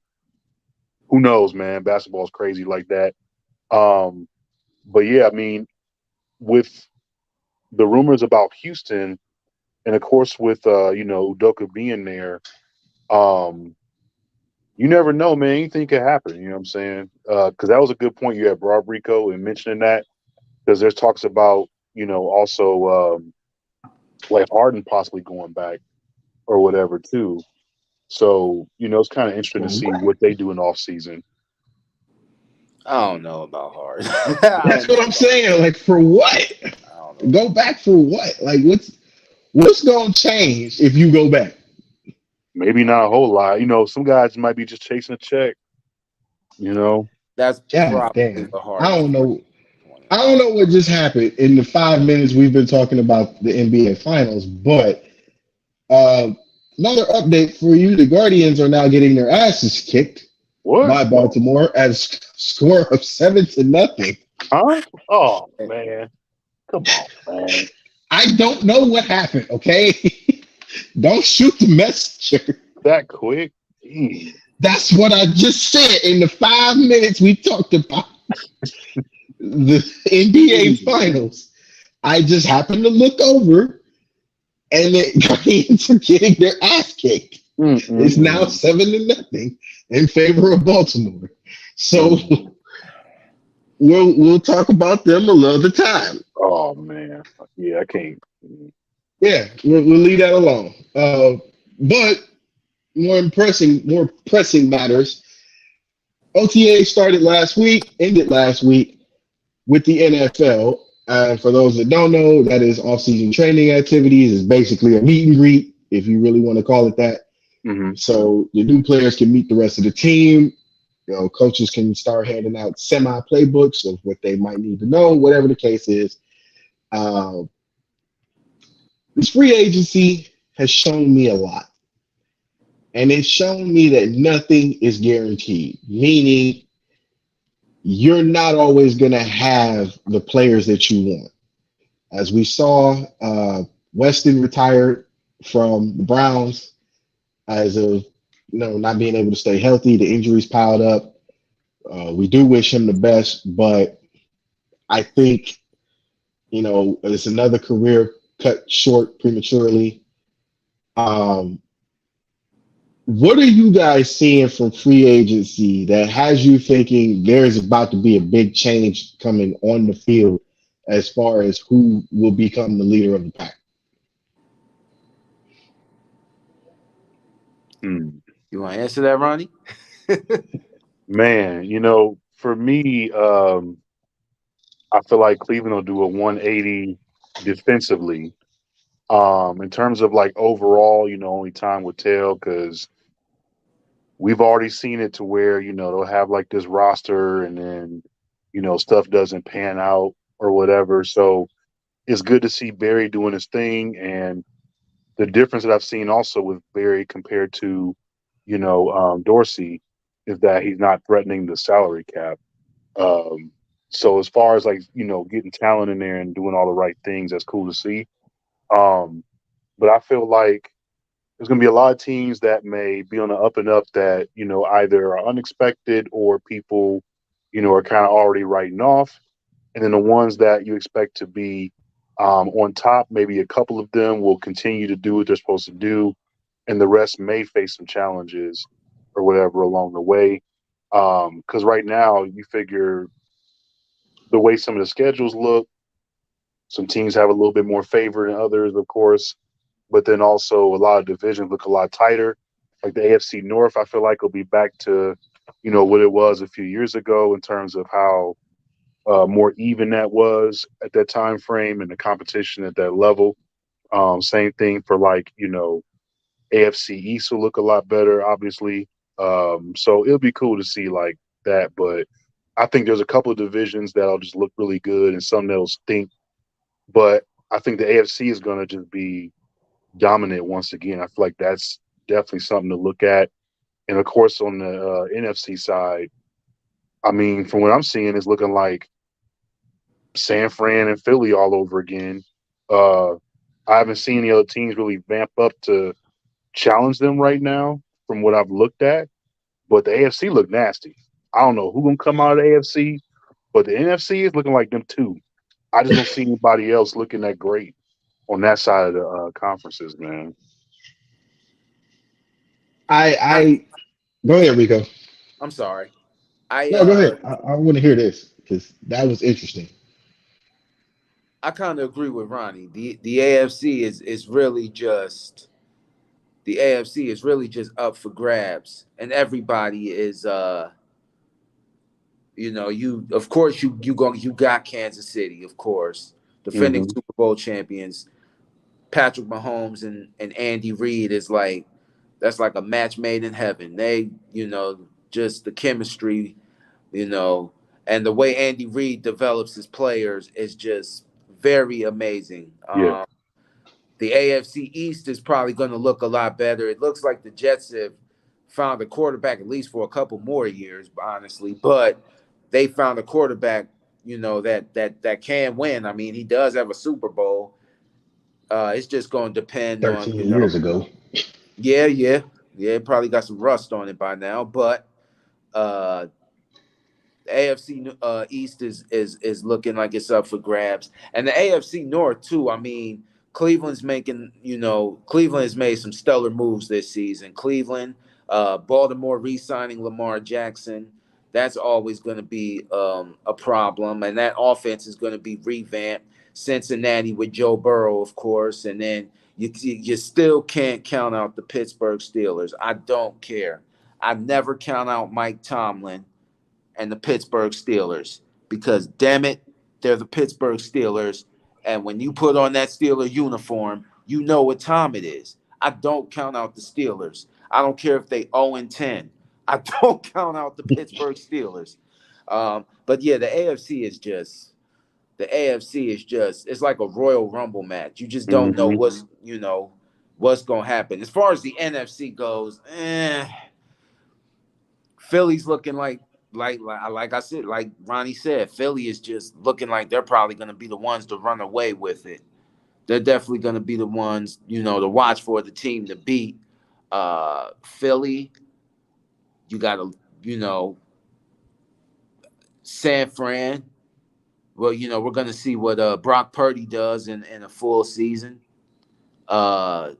who knows, man? Basketball is crazy like that. But yeah, I mean, with the rumors about Houston, and of course with Udoka being there, you never know, man. Anything could happen. You know what I'm saying? Because that was a good point you had brought, Rico, in mentioning that. Because there's talks about, also like Harden possibly going back or whatever too. So, it's kind of interesting to see what they do in off season. I don't know about Harden. That's what I'm saying. Like, for what? Go back for what? Like, what's going to change if you go back? Maybe not a whole lot. Some guys might be just chasing a check. That's probably damn. the hardest. I don't know what just happened in the 5 minutes we've been talking about the NBA Finals, but another update for you: the Guardians are now getting their asses kicked by Baltimore at a score of 7-0. Huh? Oh man, come on, man. I don't know what happened. Okay, don't shoot the messenger that quick. Jeez. That's what I just said. In the 5 minutes we talked about the NBA Finals, I just happened to look over, and the Guardians are getting their ass kicked. It's now 7-0 in favor of Baltimore. So we'll talk about them another time. Oh man, yeah, I can't. Yeah, we'll leave that alone. But more pressing matters. OTA started last week, ended last week with the NFL. For those that don't know, that is off-season training activities. It's basically a meet and greet, if you really want to call it that. Mm-hmm. So the new players can meet the rest of the team. Coaches can start handing out semi-playbooks of what they might need to know, whatever the case is. This free agency has shown me a lot. And it's shown me that nothing is guaranteed, meaning you're not always going to have the players that you want. As we saw, Weston retired from the Browns as of not being able to stay healthy. The injuries piled up. We do wish him the best, but I think it's another career cut short prematurely. What are you guys seeing from free agency that has you thinking there's about to be a big change coming on the field as far as who will become the leader of the pack? You want to answer that, Ronnie? Man, for me, I feel like Cleveland will do a 180 defensively. In terms of like overall, only time will tell because we've already seen it to where, they'll have like this roster and then, stuff doesn't pan out or whatever. So it's good to see Barry doing his thing. And the difference that I've seen also with Barry compared to, Dorsey is that he's not threatening the salary cap. So as far as like, getting talent in there and doing all the right things, that's cool to see. But I feel like there's going to be a lot of teams that may be on the up and up that, either are unexpected or people, are kind of already writing off. And then the ones that you expect to be on top, maybe a couple of them will continue to do what they're supposed to do. And the rest may face some challenges or whatever along the way. Because right now you figure the way some of the schedules look, some teams have a little bit more favor than others, of course. But then also a lot of divisions look a lot tighter. Like the AFC North, I feel like will be back to, what it was a few years ago in terms of how more even that was at that time frame and the competition at that level. Same thing for like, AFC East will look a lot better, obviously. So it'll be cool to see like that. But I think there's a couple of divisions that'll just look really good and some that'll stink. But I think the AFC is going to just be dominant once again. I feel like that's definitely something to look at. And of course, on the NFC side, I mean, from what I'm seeing, it's looking like San Fran and Philly all over again. I haven't seen the other teams really vamp up to challenge them right now from what I've looked at. But the AFC look nasty. I don't know who's going to come out of the AFC, but the NFC is looking like them too. I just don't see anybody else looking that great on that side of the conferences, man. I go ahead, Rico. I'm sorry. No, go ahead. I want to hear this because that was interesting. I kind of agree with Ronnie. The AFC is really just up for grabs, and everybody is you of course you got Kansas City, of course, defending Super Bowl champions. Patrick Mahomes and Andy Reid is like that's like a match made in heaven. They, just the chemistry, and the way Andy Reid develops his players is just very amazing. Yeah. The AFC East is probably going to look a lot better. It looks like the Jets have found a quarterback at least for a couple more years, honestly. But they found a quarterback, that can win. I mean, he does have a Super Bowl. It's just going to depend 13 on, years ago. Yeah. Probably got some rust on it by now, but the AFC East is looking like it's up for grabs, and the AFC North too. I mean, Cleveland has made some stellar moves this season. Cleveland, Baltimore re-signing Lamar Jackson. That's always going to be a problem, and that offense is going to be revamped. Cincinnati with Joe Burrow, of course, and then You still can't count out the Pittsburgh Steelers. I don't care. I never count out Mike Tomlin and the Pittsburgh Steelers because, damn it, they're the Pittsburgh Steelers. And when you put on that Steeler uniform, you know what time it is. I don't count out the Steelers. I don't care if they 0-10. I don't count out the Pittsburgh Steelers. But yeah, the AFC is just it's like a Royal Rumble match. You just don't know what's gonna happen. As far as the NFC goes, Philly's looking like I said, like Ronnie said, Philly is just looking like they're probably gonna be the ones to run away with it. They're definitely gonna be the ones, to watch for, the team to beat. Philly, you gotta, San Fran. Well, we're going to see what Brock Purdy does in a full season. The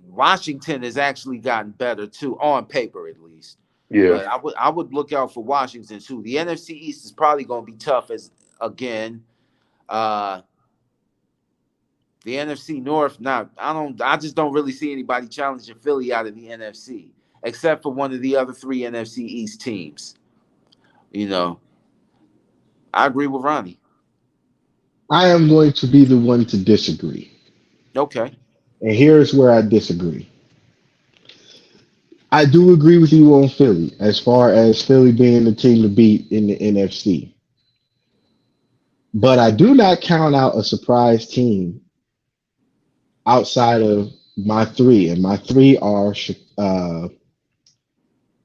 Washington has actually gotten better too, on paper at least. Yeah. But I would look out for Washington too. The NFC East is probably going to be tough again. The NFC North, I just don't really see anybody challenging Philly out of the NFC, except for one of the other 3 NFC East teams. I agree with Ronnie. I am going to be the one to disagree. Okay. And here's where I disagree. I do agree with you on Philly as far as Philly being the team to beat in the NFC. But I do not count out a surprise team outside of my 3. And my 3 are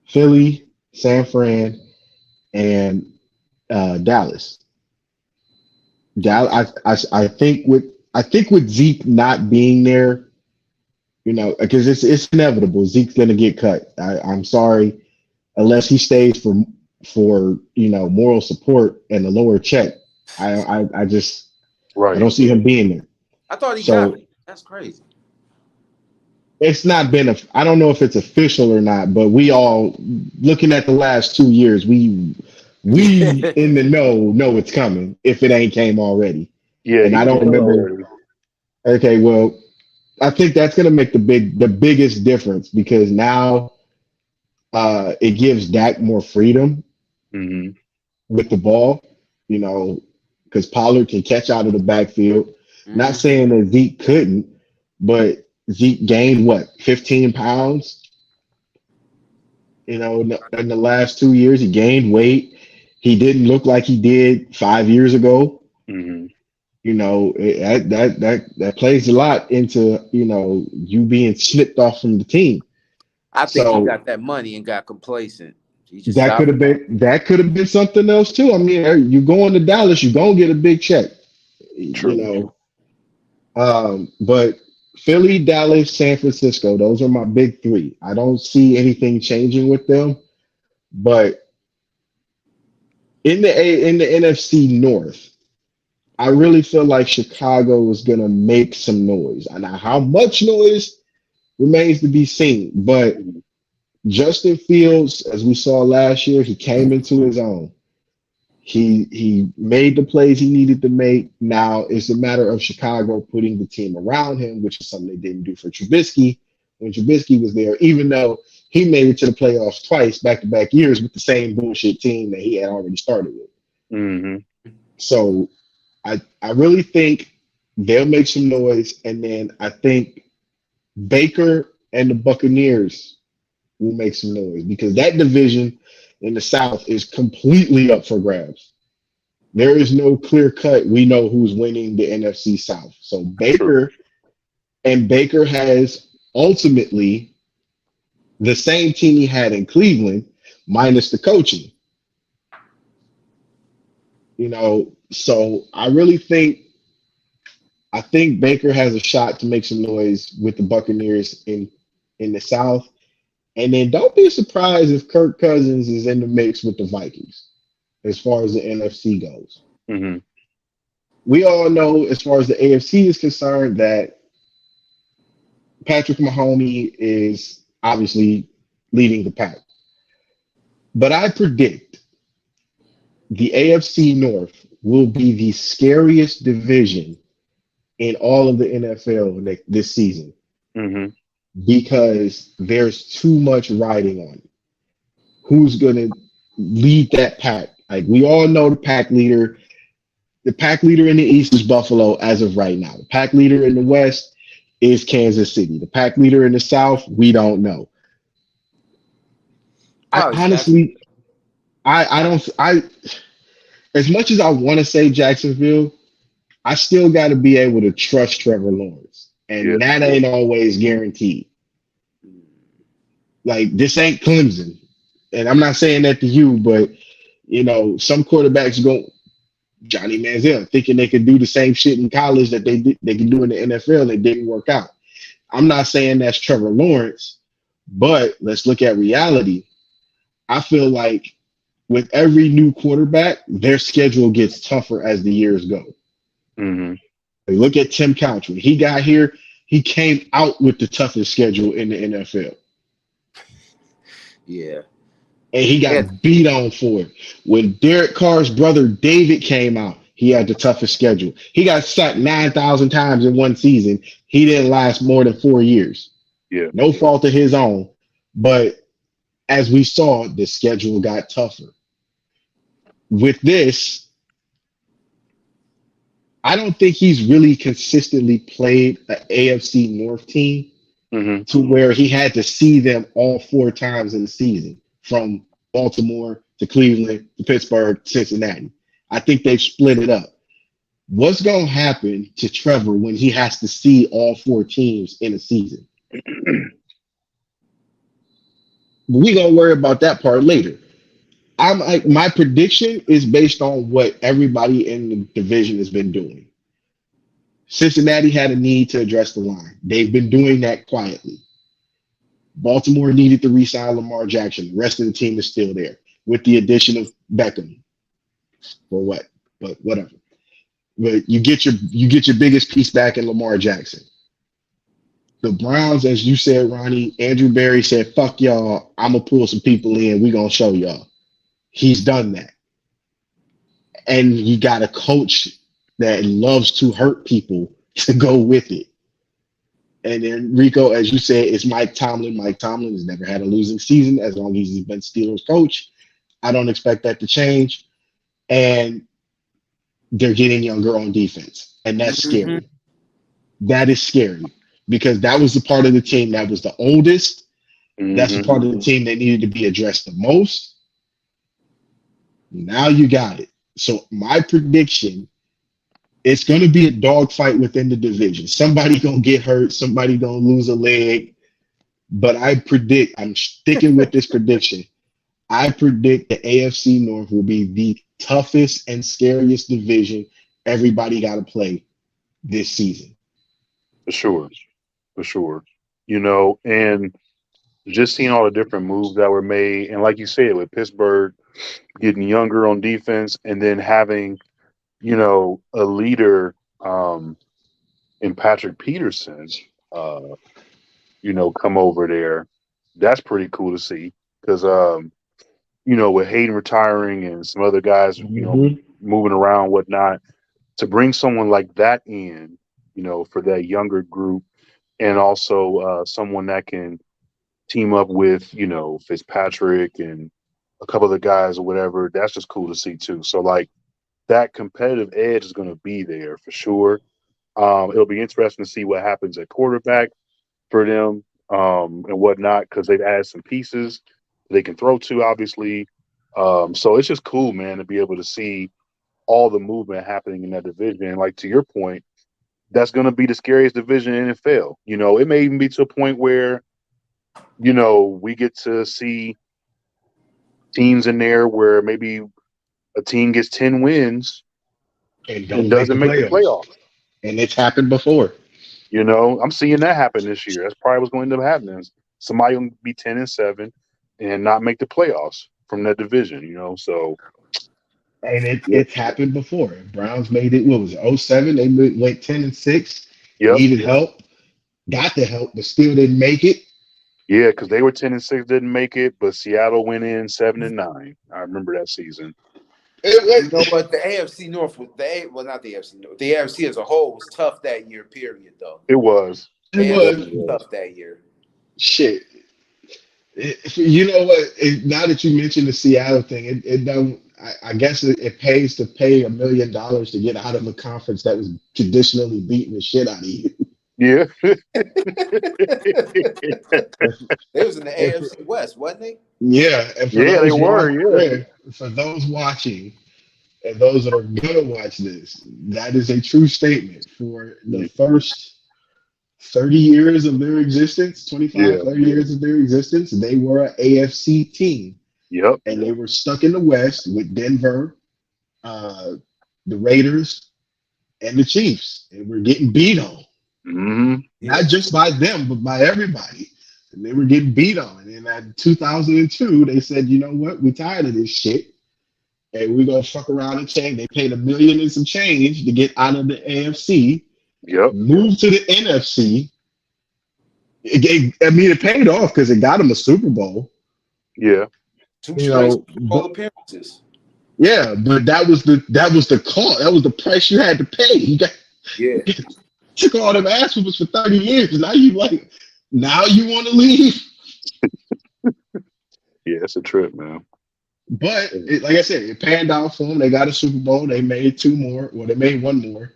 Philly, San Fran, and Dallas. I think with Zeke not being there, because it's inevitable. Zeke's gonna get cut. I'm sorry, unless he stays for moral support and a lower check. I don't see him being there. I thought he got it. That's crazy. It's not been I don't know if it's official or not, but we all, looking at the last 2 years, we in the know it's coming if it ain't came already. Yeah, and I don't remember. Okay, well, I think that's going to make the biggest difference because now it gives Dak more freedom with the ball, because Pollard can catch out of the backfield. Not saying that Zeke couldn't, but Zeke gained 15 pounds? In the last 2 years, he gained weight. He didn't look like he did 5 years ago. That plays a lot into you being slipped off from the team. I think he got that money and got complacent. That could have been something else too. I mean, you going to Dallas, you're gonna get a big check. True. But Philly, Dallas, San Francisco, those are my big 3. I don't see anything changing with them. But in the NFC North, I really feel like Chicago is going to make some noise. And how much noise remains to be seen. But Justin Fields, as we saw last year, he came into his own. He made the plays he needed to make. Now it's a matter of Chicago putting the team around him, which is something they didn't do for Trubisky when Trubisky was there, even though he made it to the playoffs twice back-to-back years with the same bullshit team that he had already started with. So I really think they'll make some noise, and then I think Baker and the Buccaneers will make some noise because that division in the South is completely up for grabs. There is no clear cut. We know who's winning the NFC South. So Baker has ultimately the same team he had in Cleveland, minus the coaching. So I really think Baker has a shot to make some noise with the Buccaneers in the South. And then don't be surprised if Kirk Cousins is in the mix with the Vikings as far as the NFC goes. We all know, as far as the AFC is concerned, that Patrick Mahomes is obviously leading the pack. But I predict the AFC North will be the scariest division in all of the NFL this season Mm-hmm. because there's too much riding on it. Who's going to lead that pack? Like we all know the pack leader. The pack leader in the East is Buffalo as of right now. The pack leader in the West is Kansas City. The pack leader in the South, we don't know. I Probably honestly, I don't, I as much as I want to say Jacksonville, I still got to be able to trust Trevor Lawrence, Yeah. and that ain't always guaranteed. Like this ain't Clemson, and I'm not saying that to you, but some quarterbacks go Johnny Manziel thinking they could do the same shit in college that they can do in the NFL, and it didn't work out. I'm not saying that's Trevor Lawrence, but let's look at reality. I feel like with every new quarterback, their schedule gets tougher as the years go. Mm-hmm. Look at Tim Couch. When he got here, he came out with the toughest schedule in the NFL. Yeah. And he got beat on for it. When Derek Carr's brother David came out, he had the toughest schedule. He got sacked 9,000 times in one season. He didn't last more than 4 years. Yeah. No fault of his own. But as we saw, the schedule got tougher. With this, I don't think he's really consistently played an AFC North team to where he had to see them all 4 times in the season, from Baltimore to Cleveland to Pittsburgh to Cincinnati. I think they've split it up. What's going to happen to Trevor when he has to see all 4 teams in a season? We're going to worry about that part later. My prediction is based on what everybody in the division has been doing. Cincinnati had a need to address the line. They've been doing that quietly. Baltimore needed to re-sign Lamar Jackson. The rest of the team is still there with the addition of Beckham. For what? But whatever. But you get your biggest piece back in Lamar Jackson. The Browns, as you said, Ronnie, Andrew Berry said, fuck y'all, I'm going to pull some people in. We're going to show y'all. He's done that. And you got a coach that loves to hurt people to go with it. And then Rico, as you said, is Mike Tomlin. Mike Tomlin has never had a losing season as long as he's been Steelers coach. I don't expect that to change. And they're getting younger on defense. And that's scary. That is scary because that was the part of the team that was the oldest. That's the part of the team that needed to be addressed the most. Now you got it. So my prediction, it's going to be a dogfight within the division. Somebody going to get hurt. Somebody going to lose a leg. But I'm sticking with this prediction. I predict the AFC North will be the toughest and scariest division everybody got to play this season. For sure. And just seeing all the different moves that were made. And like you said, with Pittsburgh getting younger on defense and then having, a leader in Patrick Peterson, come over there. That's pretty cool to see because, with Hayden retiring and some other guys, moving around, whatnot, to bring someone like that in, for that younger group and also someone that can team up with, Fitzpatrick and a couple of the guys or whatever, that's just cool to see too. So like that competitive edge is going to be there for sure. It'll be interesting to see what happens at quarterback for them and whatnot, because they've added some pieces they can throw to, obviously. So it's just cool, man, to be able to see all the movement happening in that division. And like to your point, that's going to be the scariest division in NFL. It may even be to a point where, we get to see teams in there where maybe a team gets 10 wins and doesn't make the playoffs. And it's happened before. I'm seeing that happen this year. That's probably what's going to happen. Somebody will be 10-7 and not make the playoffs from that division, so. And it's happened before. Browns made it, what was it, 07? They went 10-6, needed help, got the help, but still didn't make it. Yeah, because they were 10-6, didn't make it, but Seattle went in 7-9. I remember that season. You know what? The AFC North was not the AFC North. The AFC as a whole was tough that year. Period, though. It was. It AFC was tough that year. shit. You know what? Now that you mentioned the Seattle thing, it don't. I guess it pays to pay $1 million to get out of a conference that was traditionally beating the shit out of you. Yeah. They was in the AFC West, wasn't they? Yeah, and for Yeah, they those were. Yeah. for those watching and those that are gonna watch this, that is a true statement. For the first 30 years of their existence, 25, Yeah. 30 years of their existence, they were an AFC team. Yep. And they were stuck in the West with Denver, the Raiders, and the Chiefs. And we're getting beat on. Mm-hmm. Not just by them, but by everybody. And they were getting beat on. And in 2002, they said, you know what? We're tired of this shit. And we're going to fuck around and change. They paid $1 million and some change to get out of the AFC. Yep. Move to the NFC. It paid off because it got them a Super Bowl. Yeah. Two straight Super Bowl appearances. Yeah, but that was the cost. That was the price you had to pay. You took all them ass whoopers for 30 years. Now you want to leave. Yeah, it's a trip, man. But like I said, it panned out for them. They got a Super Bowl. They made two more. Well, they made one more.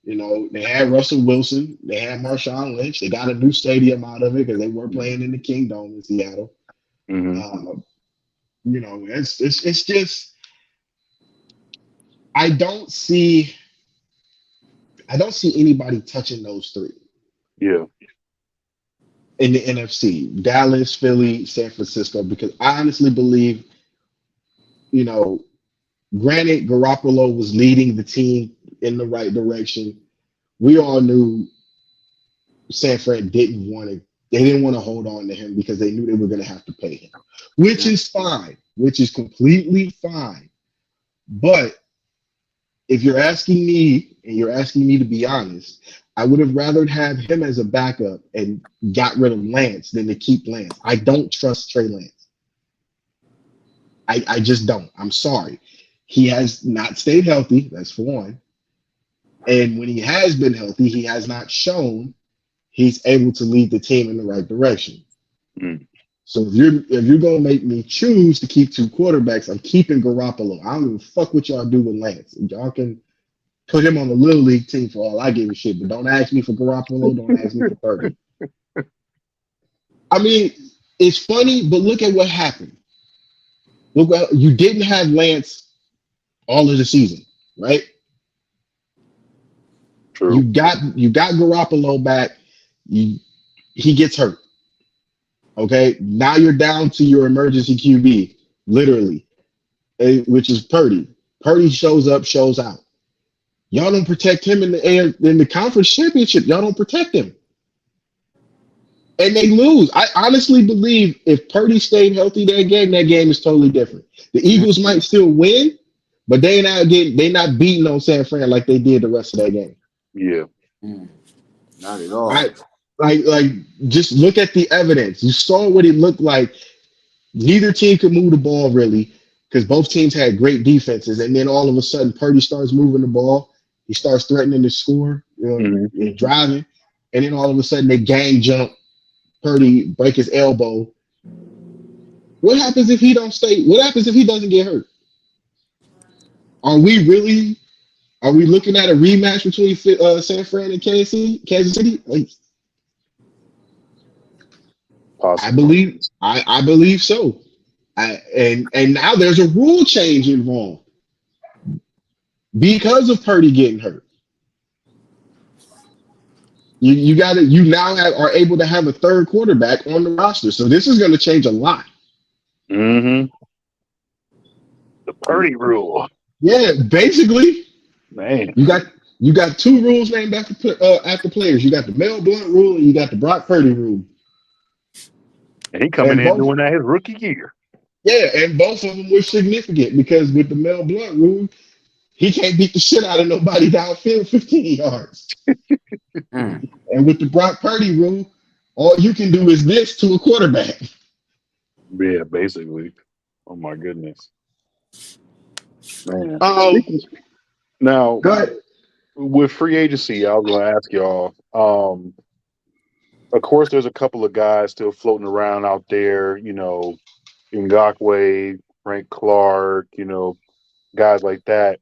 You know, they had Russell Wilson. They had Marshawn Lynch. They got a new stadium out of it because they were playing in the Kingdome in Seattle. Mm-hmm. You know, it's just I don't see anybody touching those three. Yeah. In the NFC, Dallas, Philly, San Francisco, because I honestly believe, you know, granted Garoppolo was leading the team in the right direction. We all knew San Fran didn't want to hold on to him because they knew they were going to have to pay him, which is fine, which is completely fine. But if you're asking me, and you're asking me to be honest, I would have rather have him as a backup and got rid of Lance than to keep Lance. I don't trust Trey Lance. I just don't. I'm sorry. He has not stayed healthy. That's for one. And when he has been healthy, he has not shown he's able to lead the team in the right direction. Mm. So if you're gonna make me choose to keep two quarterbacks, I'm keeping Garoppolo. I don't give a fuck what y'all do with Lance. Y'all can put him on the little league team for all I give a shit, but don't ask me for Garoppolo. Don't ask me for Purdy. I mean, it's funny, but look at what happened. Look, you didn't have Lance all of the season, right? True. You got Garoppolo back. He gets hurt. Okay, now you're down to your emergency QB, literally, which is Purdy. Purdy shows up, shows out. Y'all don't protect him in the conference championship. Y'all don't protect him, and they lose. I honestly believe if Purdy stayed healthy that game is totally different. The Eagles might still win, but they not beating on San Fran like they did the rest of that game. Yeah. Not at all. Like just look at the evidence. You saw what it looked like. Neither team could move the ball really because both teams had great defenses. And then all of a sudden, Purdy starts moving the ball. He starts threatening to score, and driving. And then all of a sudden, they gang jump. Purdy break his elbow. What happens if he don't stay? What happens if he doesn't get hurt? Are we looking at a rematch between San Fran and Kansas City? Like, I believe so. And now there's a rule change involved because of Purdy getting hurt. You now are able to have a third quarterback on the roster. So this is going to change a lot. Mm-hmm. The Purdy rule. Yeah, basically. Man. You got two rules named after players. You got the Mel Blount rule and you got the Brock Purdy rule. And he coming in doing that his rookie year. Yeah, and both of them were significant because with the Mel Blount rule, he can't beat the shit out of nobody downfield 15 yards. And with the Brock Purdy rule, all you can do is this to a quarterback. Yeah, basically. Oh my goodness. Man. Um, Now, go ahead. with free agency, I was going to ask y'all. Of course, there's a couple of guys still floating around out there. Ngakwe, Frank Clark. Guys like that.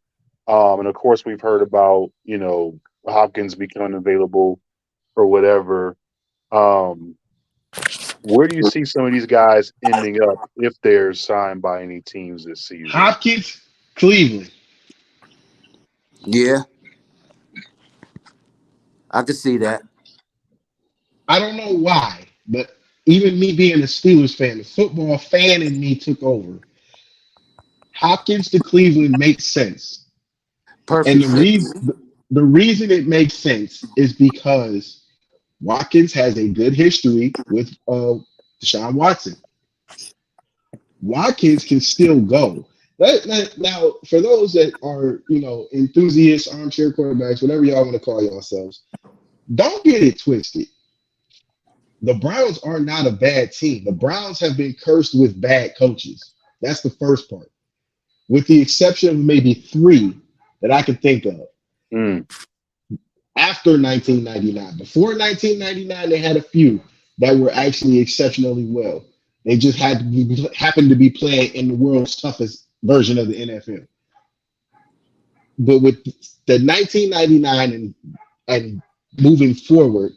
And of course, we've heard about Hopkins becoming available or whatever. Where do you see some of these guys ending up if they're signed by any teams this season? Hopkins, Cleveland. Yeah, I could see that. I don't know why, but even me being a Steelers fan, the football fan in me took over. Hopkins to Cleveland makes sense. And Perfect the fit. reason it makes sense is because Watkins has a good history with Deshaun Watson. Watkins can still go. Now, for those that are, enthusiasts, armchair quarterbacks, whatever y'all want to call yourselves, don't get it twisted. The Browns are not a bad team. The Browns have been cursed with bad coaches. That's the first part, with the exception of maybe 3 that I can think of. After 1999. Before 1999, they had a few that were actually exceptionally well. They just happened to be playing in the world's toughest version of the NFL. But with the 1999 and moving forward,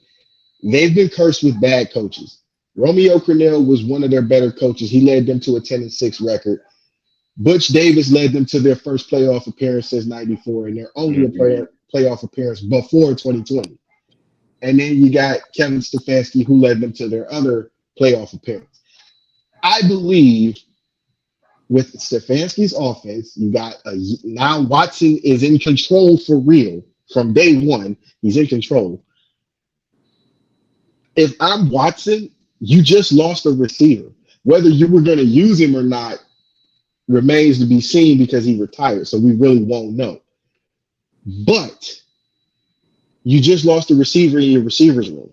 they've been cursed with bad coaches. Romeo Crennel was one of their better coaches. He led them to a 10-6 record. Butch Davis led them to their first playoff appearance since '94, and their only playoff appearance before 2020. And then you got Kevin Stefanski, who led them to their other playoff appearance. I believe with Stefanski's offense, you got now Watson is in control for real from day one. He's in control. If I'm Watson, you just lost a receiver. Whether you were going to use him or not remains to be seen because he retired, so we really won't know. But you just lost a receiver in your receivers room.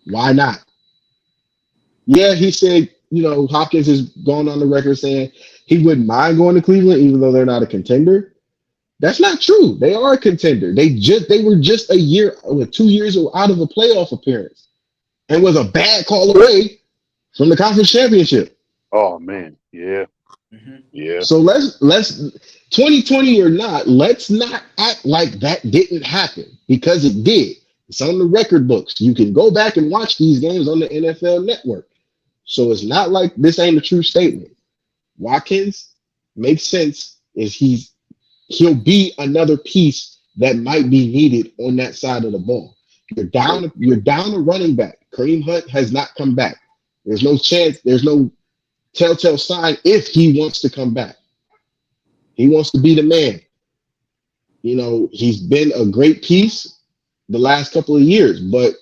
Why not? Yeah, he said, Hopkins has gone on the record saying he wouldn't mind going to Cleveland, even though they're not a contender. That's not true. They are a contender. They were just 2 years out of a playoff appearance and was a bad call away from the conference championship. Oh man, yeah. Yeah. So let's 2020 or not, let's not act like that didn't happen, because it did. It's on the record books. You can go back and watch these games on the NFL Network. So it's not like this ain't a true statement. Watkins makes sense. He'll be another piece that might be needed on that side of the ball. You're down a running back. Kareem Hunt has not come back. There's no chance. There's no telltale sign if he wants to come back. He wants to be the man. He's been a great piece the last couple of years, but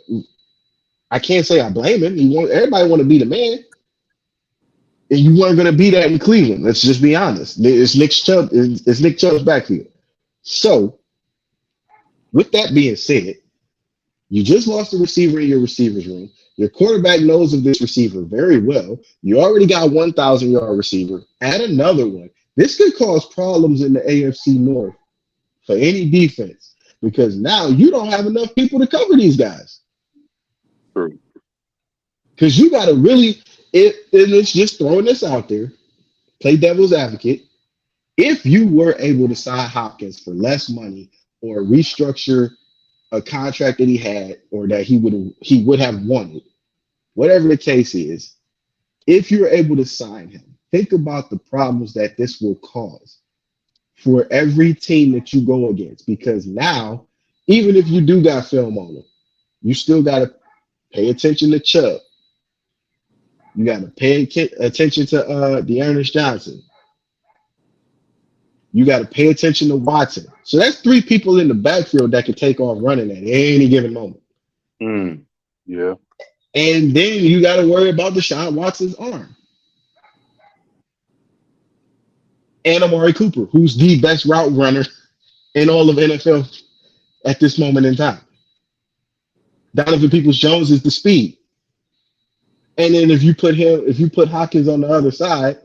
I can't say I blame him. Everybody want to be the man. And you weren't going to be that in Cleveland. Let's just be honest. It's Nick Chubb's backfield. So, with that being said, you just lost a receiver in your receivers room. Your quarterback knows of this receiver very well. You already got a 1,000-yard receiver. Add another one. This could cause problems in the AFC North for any defense, because now you don't have enough people to cover these guys. True. Because you got to really, and it's just throwing this out there, play devil's advocate. If you were able to sign Hopkins for less money or restructure a contract that he had or that he would have wanted, whatever the case is, if you're able to sign him, think about the problems that this will cause for every team that you go against. Because now, even if you do got film on him, you still got to pay attention to Chubb. You got to pay attention to Dearness Johnson. You got to pay attention to Watson. So that's 3 people in the backfield that can take off running at any given moment. Yeah. And then you got to worry about Deshaun Watson's arm. And Amari Cooper, who's the best route runner in all of NFL at this moment in time. Donovan Peoples-Jones is the speed. And then if you put Hopkins on the other side,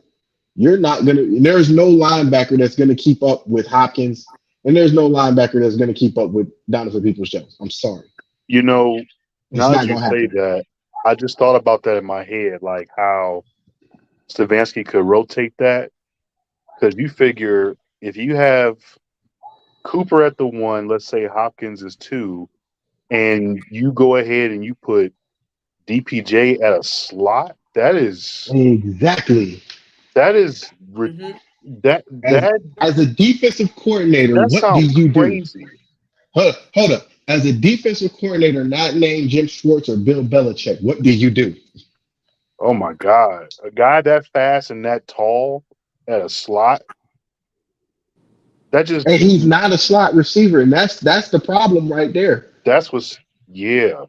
You're not gonna. There's no linebacker that's gonna keep up with Hopkins, and there's no linebacker that's gonna keep up with Donovan Peoples-Jones. I'm sorry, You know, it's now that not you gonna say happen. that, I just thought about that in my head, like how Stefanski could rotate that. Because you figure if you have Cooper at the one, let's say Hopkins is two, and you go ahead and you put DPJ at a slot, Exactly. that is Mm-hmm. that As that as a defensive coordinator, that what do sounds you do? crazy. Hold up. As a defensive coordinator, not named Jim Schwartz or Bill Belichick, what do you do? Oh my God. A guy that fast and that tall at a slot, that just And he's not a slot receiver, and that's the problem right there. that's what's yeah.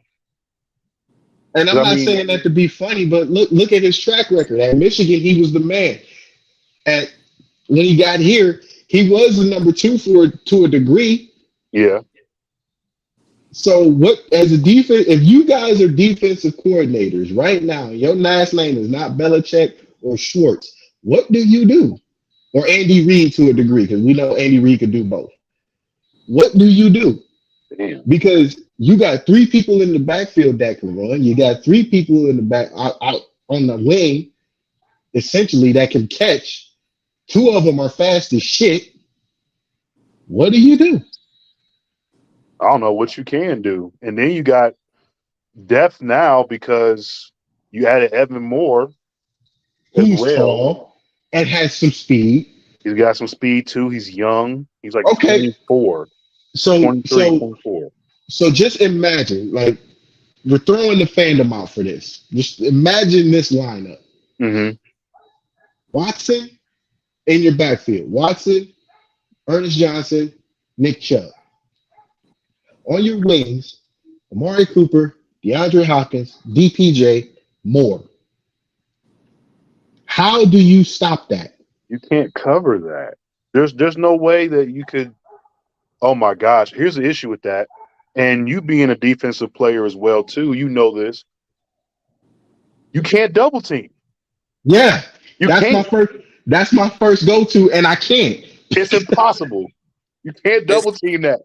And 'Cause I'm I not mean, saying that to be funny, but look at his track record. At Michigan, he was the man. At when he got here, he was the number two for to a degree. yeah. So what as a defense, if you guys are defensive coordinators right now, your last name is not Belichick or Schwartz, what do you do? Or Andy Reid to a degree, because we know Andy Reid could do both. What do you do? Damn. Because you got three people in the backfield that can run. You got three people in the back out on the wing, essentially that can catch. Two of them are fast as shit. What do you do? I don't know what you can do. And then you got depth now because you added Evan Moore as Who's well. tall and has some speed. He's got some speed too. He's young. He's like Okay, 24, so 23, so 24. so just imagine, like we're throwing the fandom out for this. Just imagine this lineup: Mm-hmm. Watson in your backfield, Watson, Ernest Johnson, Nick Chubb. On your wings, Amari Cooper, DeAndre Hopkins, DPJ, Moore. How do you stop that? You can't cover that. There's no way that you could. Oh my gosh! Here's the issue with that, and you being a defensive player as well too. You know this. You can't double team. Yeah, You that's my can't. first. That's my first go-to, and I can't. It's impossible. You can't It's double team that.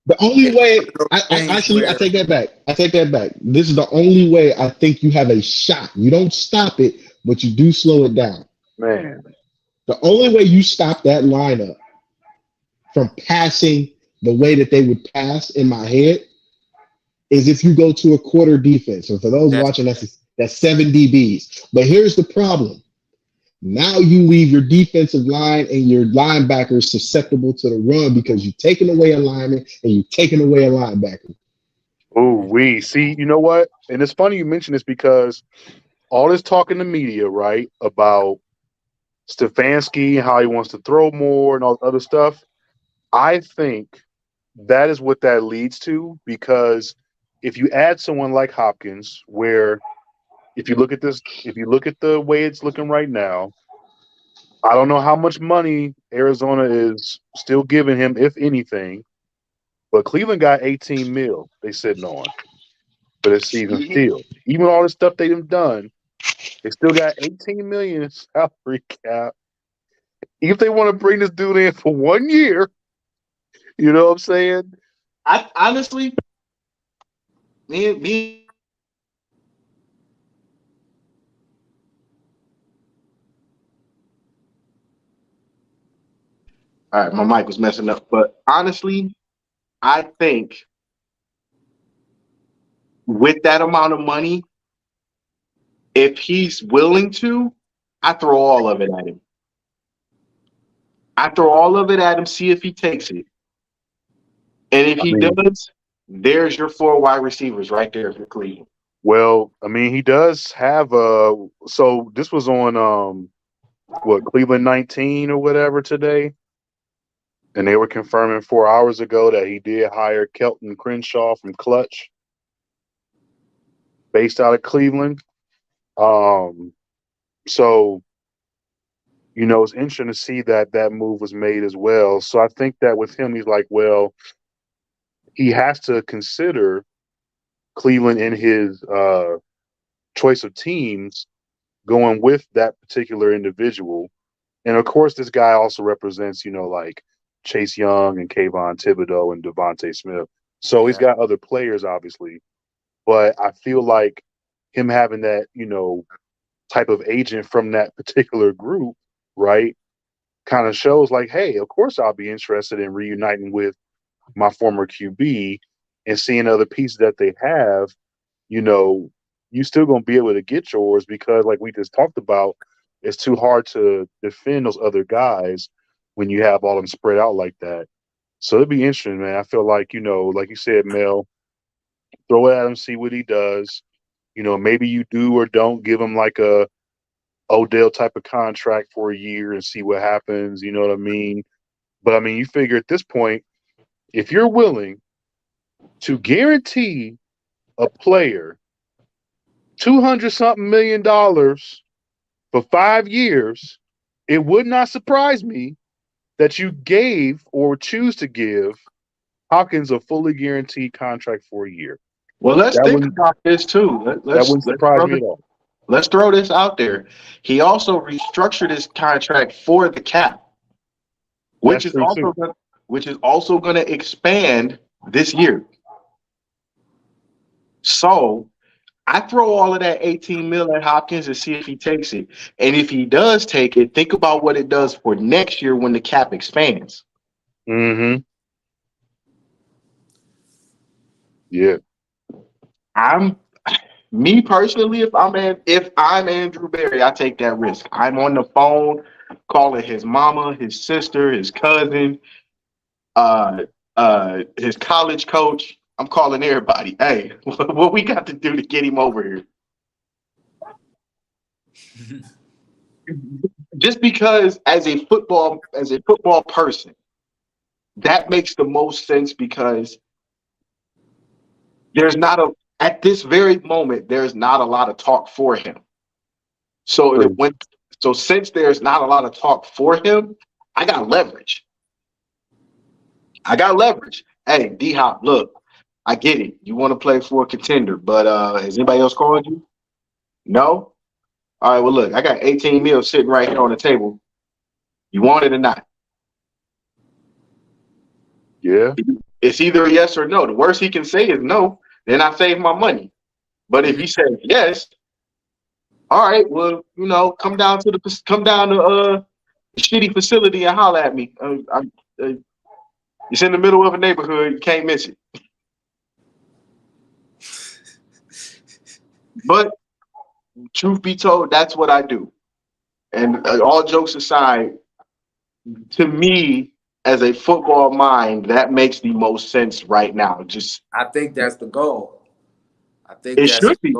The only it's way, one of I those things actually, I where take that back. I take that back. This is the only way I think you have a shot. You don't stop it, but you do slow it down. Man, The only way you stop that lineup from passing the way that they would pass in my head is if you go to a quarter defense. And for those that's watching, that's seven DBs. But here's the problem. Now you leave your defensive line and your linebackers susceptible to the run because you've taken away a lineman and you've taken away a linebacker. oh we see. You know what? And it's funny you mention this because all this talk in the media, right, about Stefanski and how he wants to throw more and all the other stuff. I think that is what that leads to because if you add someone like Hopkins, where if you look at this, if you look at the way it's looking right now, I don't know how much money Arizona is still giving him, if anything, but Cleveland got 18 mil they sitting on for this season Mhm. still. Even all the stuff they've done, they still got 18 million in salary cap. If they want to bring this dude in for 1 year, you know what I'm saying? I honestly, me. All right, my mic was messing up, but honestly, I think with that amount of money, if he's willing to, I throw all of it at him. I throw all of it at him, see if he takes it. And if I he mean, does, there's your four wide receivers right there for Cleveland. well, I mean, he does have so this was on what Cleveland 19 or whatever today, and they were confirming 4 hours ago that he did hire Kelton Crenshaw from Clutch, based out of Cleveland. Um, so it's interesting to see that that move was made as well. So I think that with him, he's like, well, he has to consider Cleveland in his choice of teams going with that particular individual. And of course, this guy also represents, like Chase Young and Kayvon Thibodeau and Devontae Smith. So he's Yeah. got other players, obviously. But I feel like him having that, type of agent from that particular group, right, kind of shows like, hey, of course I'll be interested in reuniting with my former QB and seeing other pieces that they have. You still gonna be able to get yours because, like we just talked about, it's too hard to defend those other guys when you have all them spread out like that. So it'd be interesting, man. I feel like, like you said, Mel, throw it at him, see what he does. Maybe you do or don't give him like a Odell type of contract for a year and see what happens. You know what I mean? But I mean, you figure at this point, if you're willing to guarantee a player 200-something million dollars for 5 years, it would not surprise me that you gave or choose to give Hawkins a fully guaranteed contract for a year. Well, let's That think wouldn't about this too. that wouldn't surprise me at all. Let's throw this out there. He also restructured his contract for the cap, which That's is true also too. going to expand this year. So I throw all of that 18 mil at Hopkins and see if he takes it. And if he does take it, think about what it does for next year when the cap expands. Mm-hmm. Yeah. Me personally, if I'm Andrew Berry, I take that risk. I'm on the phone calling his mama, his sister, his cousin, his college coach. I'm calling everybody. Hey, what we got to do to get him over here? Just because as a football person, that makes the most sense because at this very moment, there's not a lot of talk for him. So since there's not a lot of talk for him, I got leverage. Hey, D-Hop, look, I get it. You want to play for a contender, but has anybody else called you? No? All right, well, look, I got 18 mil sitting right here on the table. You want it or not? Yeah. It's either a yes or no. The worst he can say is no. Then I save my money. But if he says yes, all right, well, come down to a shitty facility and holler at me. It's in the middle of a neighborhood. You can't miss it. But truth be told, that's what I do. And all jokes aside, to me, as a football mind, that makes the most sense right now. I think that's the goal. It should be.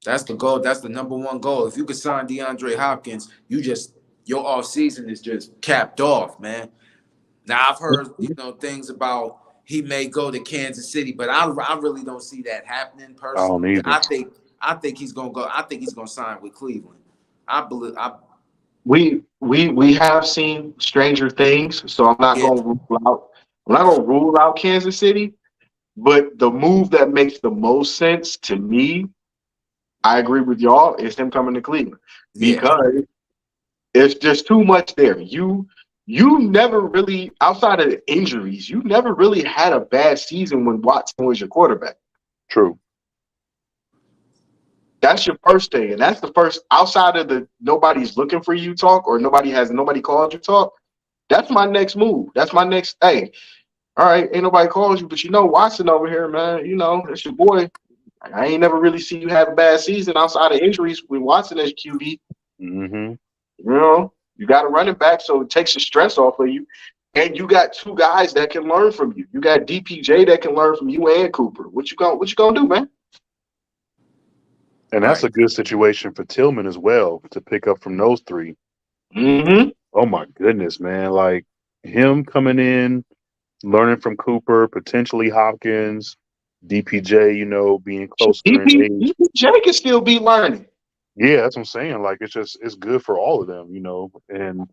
That's the goal. That's the number one goal. If you could sign DeAndre Hopkins, your off season is just capped off, man. Now I've heard things about he may go to Kansas City, but I really don't see that happening personally. I don't either. I think he's gonna go. I think he's gonna sign with Cleveland. I believe. We have seen stranger things, so I'm not gonna rule out Kansas City. But the move that makes the most sense to me, I agree with y'all, is him coming to Cleveland because it's just too much there. You never really, outside of the injuries, you never really had a bad season when Watson was your quarterback. True. That's your first thing, and that's the first outside of the nobody's looking for you talk or nobody called you talk. That's my next move. That's my next. Hey, all right, ain't nobody calls you, but Watson over here, man. That's your boy. I ain't never really seen you have a bad season outside of injuries with Watson as QB. Mm-hmm. You got a running back, so it takes the stress off of you. And you got two guys that can learn from you. You got DPJ that can learn from you and Cooper. What you gonna do, man? And that's a good situation for Tillman as well to pick up from those three. Mm-hmm. Oh my goodness, man! Like him coming in, learning from Cooper, potentially Hopkins, DPJ, being closer in age. DPJ can still be learning. Yeah, that's what I'm saying. Like it's good for all of them, and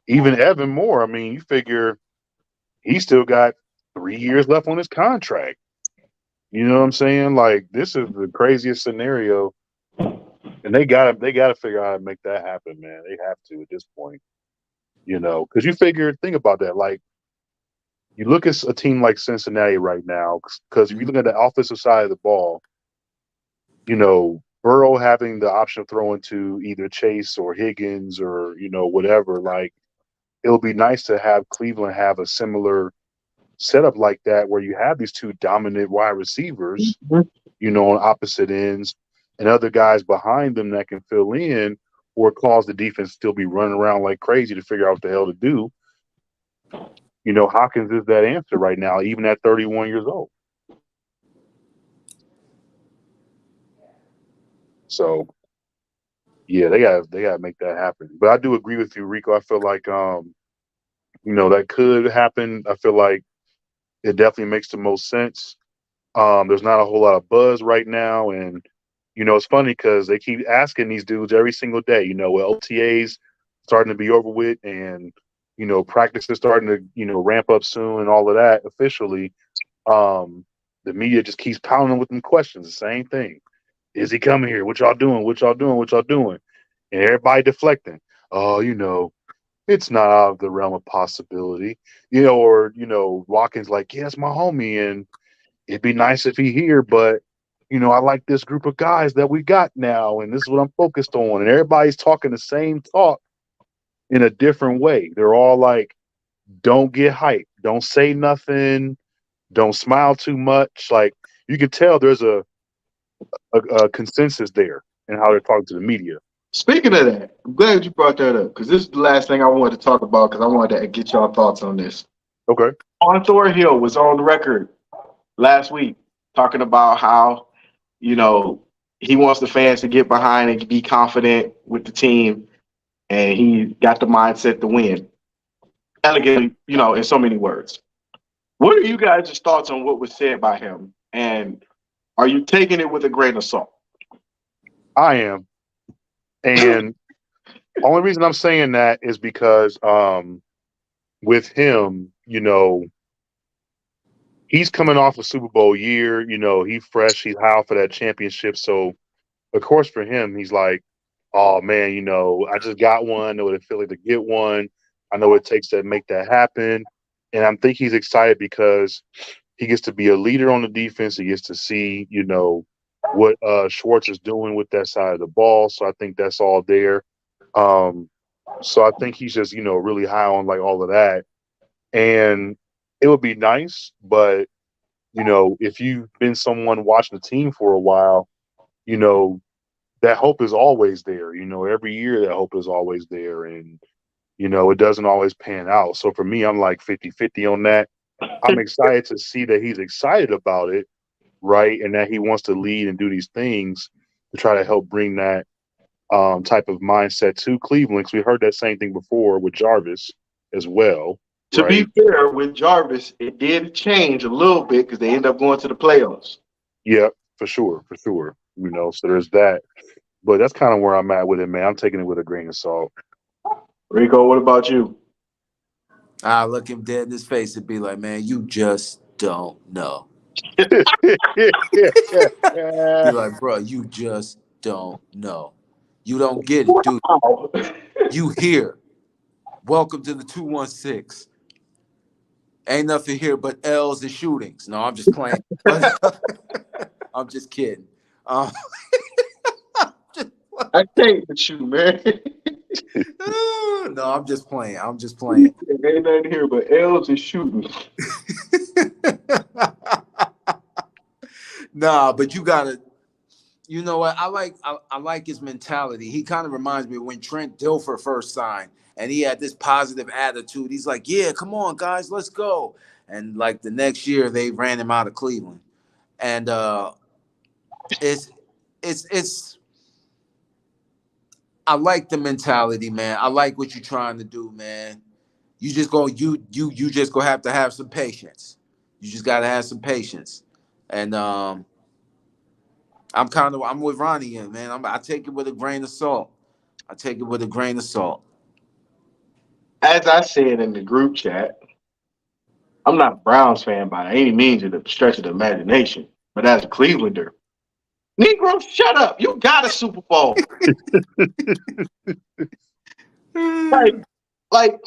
even Evan Moore. I mean, you figure he still got 3 years left on his contract. You know what I'm saying? Like this is the craziest scenario And they gotta figure out how to make that happen, man. They have to at this point, because you think about that. Like you look at a team like Cincinnati right now, because if you look at the offensive side of the ball, Burrow having the option of throwing to either Chase or Higgins or whatever. Like it'll be nice to have Cleveland have a similar setup like that, where you have these two dominant wide receivers, on opposite ends, and other guys behind them that can fill in or cause the defense to still be running around like crazy to figure out what the hell to do. Hopkins is that answer right now, even at 31 years old. So, yeah, they gotta make that happen. But I do agree with you, Rico. I feel like that could happen. I feel like it definitely makes the most sense. There's not a whole lot of buzz right now, and it's funny because they keep asking these dudes every single day. OTAs starting to be over with, and practice is starting to ramp up soon, and all of that officially. The media just keeps pounding with them questions. The same thing: is he coming here? What y'all doing? What y'all doing? What y'all doing? And everybody deflecting. Oh, it's not out of the realm of possibility. Or Watkins like, yeah, it's my homie, and it'd be nice if he here, but I like this group of guys that we got now, and this is what I'm focused on. And everybody's talking the same talk in a different way. They're all like, don't get hyped, don't say nothing, don't smile too much. Like you can tell there's a consensus there in how they're talking to the media. Speaking of that, I'm glad you brought that up because this is the last thing I wanted to talk about because I wanted to get y'all thoughts on this. Okay. On Thorhill was on the record last week talking about how, he wants the fans to get behind and be confident with the team, and he got the mindset to win. Elegantly, in so many words. What are you guys' thoughts on what was said by him? And are you taking it with a grain of salt? I am. And only reason I'm saying that is because with him, he's coming off a Super Bowl year. He's fresh. He's high for that championship. So, of course, for him, he's like, oh, man, I just got one. I know what it feels like to get one. I know what it takes to make that happen. And I think he's excited because he gets to be a leader on the defense. He gets to see, what Schwartz is doing with that side of the ball. So I think that's all there. So I think he's just, really high on like all of that. And it would be nice, but if you've been someone watching the team for a while, that hope is always there. Every year that hope is always there, and it doesn't always pan out. So for me, I'm like 50-50 on that. I'm excited to see that he's excited about it, right, and that he wants to lead and do these things to try to help bring that type of mindset to Cleveland. Because we heard that same thing before with Jarvis as well. To right? be fair, with Jarvis, it did change a little bit because they ended up going to the playoffs. Yeah, for sure. So there's that. But that's kind of where I'm at with it, man. I'm taking it with a grain of salt. Rico, what about you? I look him dead in his face and be like, man, you just don't know. Be like, bro, you just don't know. You don't get it, dude. You here. Welcome to the 216. Ain't nothing here but L's and shootings. No, I'm just playing. I'm just kidding. I can't with you, man. No, I'm just playing. Ain't nothing here but L's and shootings. Nah, but you gotta. You know what? I like his mentality. He kind of reminds me of when Trent Dilfer first signed, and he had this positive attitude. He's like, "Yeah, come on, guys, let's go." And like the next year, they ran him out of Cleveland, and it's. I like the mentality, man. I like what you're trying to do, man. You just gonna have to have some patience. You just gotta have some patience, and I'm with Ronnie, man. I take it with a grain of salt. As I said in the group chat, I'm not a Browns fan by any means of the stretch of the imagination, but as a Clevelander, Negro, shut up. You got a Super Bowl. like,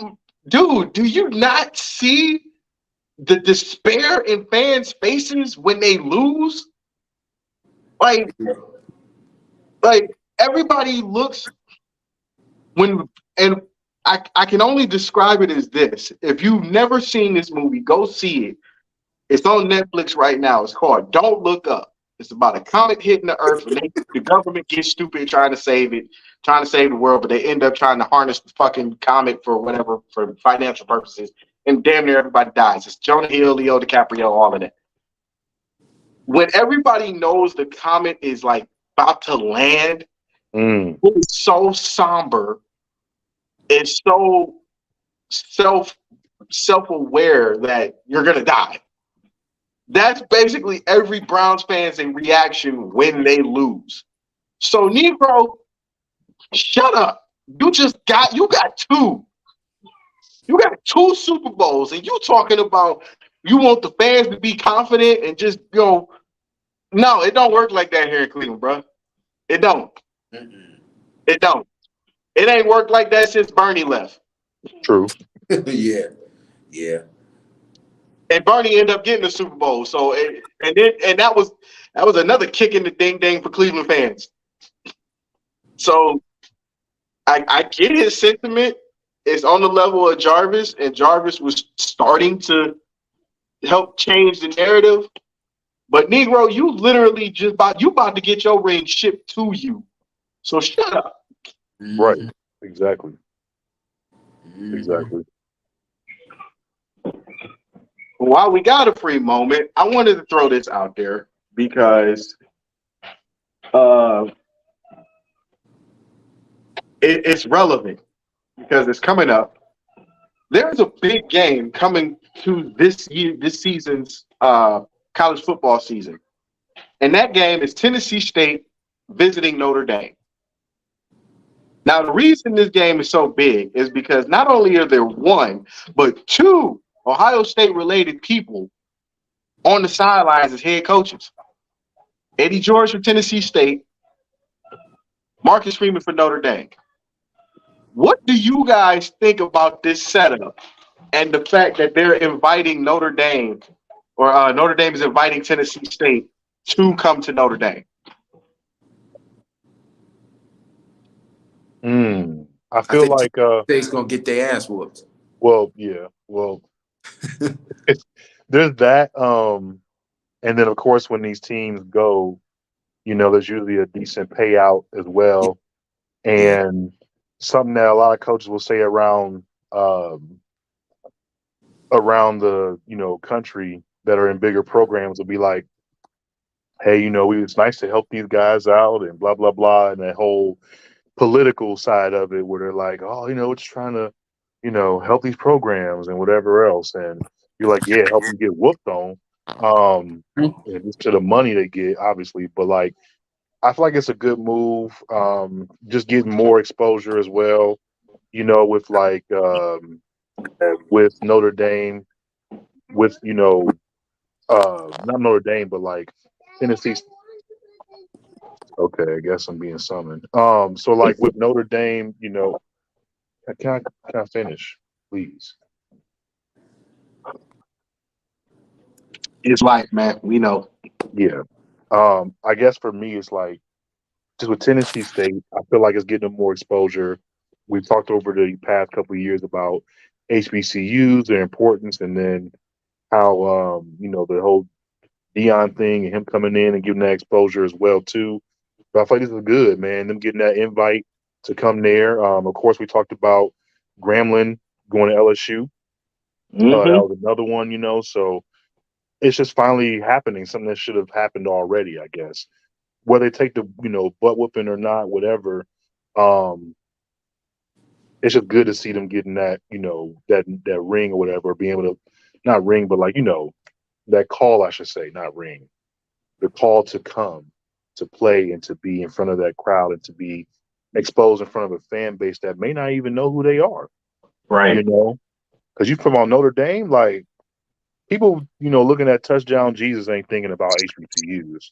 dude, do you not see the despair in fans' faces when they lose? Like everybody looks when, and I can only describe it as this. If you've never seen this movie, go see it. It's on Netflix right now. It's called Don't Look Up. It's about a comet hitting the earth, and the government gets stupid trying to save it, trying to save the world, but they end up trying to harness the fucking comet for whatever, for financial purposes, and damn near everybody dies. It's Jonah Hill, Leo DiCaprio, all of that. When everybody knows the comet is like about to land, it's so somber. It's so self-aware that you're gonna die. That's basically every Browns fan's reaction when they lose. So, Negro, shut up. You got two. You got 2 Super Bowls, and you talking about you want the fans to be confident and just go. No, it don't work like that here in Cleveland, bro. It don't. It don't. It ain't worked like that since Bernie left. True. Yeah. And Bernie ended up getting the Super Bowl. So that was another kick in the ding ding for Cleveland fans. So I get his sentiment. It's on the level of Jarvis, and Jarvis was starting to help change the narrative. But Negro, you literally about to get your ring shipped to you. So shut up. Right. Exactly. Exactly. While we got a free moment, I wanted to throw this out there because it's relevant because it's coming up. There's a big game coming to this season's college football season. And that game is Tennessee State visiting Notre Dame. Now, the reason this game is so big is because not only are there 1, but 2 Ohio State-related people on the sidelines as head coaches. Eddie George for Tennessee State, Marcus Freeman for Notre Dame. What do you guys think about this setup and the fact that they're inviting Notre Dame, or Notre Dame is inviting Tennessee State to come to Notre Dame? I feel like State's gonna get their ass whooped. Well, yeah. Well, there's that. And then of course when these teams go, there's usually a decent payout as well. And something that a lot of coaches will say around the country that are in bigger programs will be like, hey, it's nice to help these guys out and blah blah blah, and that whole political side of it where they're like, oh, we're just trying to help these programs and whatever else. And you're like, yeah, help them get whooped on. And just to the money they get, obviously. But like, I feel like it's a good move. Just getting more exposure as well, with like with Notre Dame, with not Notre Dame, but like Tennessee. Okay, I guess I'm being summoned. So like with Notre Dame, can I finish, please? It's life, man. We know. Yeah. I guess for me, it's like just with Tennessee State, I feel like it's getting them more exposure. We've talked over the past couple of years about HBCUs, their importance, and then how the whole Dion thing and him coming in and giving that exposure as well too. But I feel like this is good, man. Them getting that invite to come there. Of course, we talked about Grambling going to LSU. That was another one, so it's just finally happening, something that should have happened already, I guess. Whether they take the, butt whooping or not, whatever, it's just good to see them getting that, that ring or whatever, being able to, not ring, but like, that call, I should say, not ring, the call to come, to play and to be in front of that crowd and to be exposed in front of a fan base that may not even know who they are. Right. Because you from on Notre Dame, like people, looking at touchdown Jesus ain't thinking about HBCUs.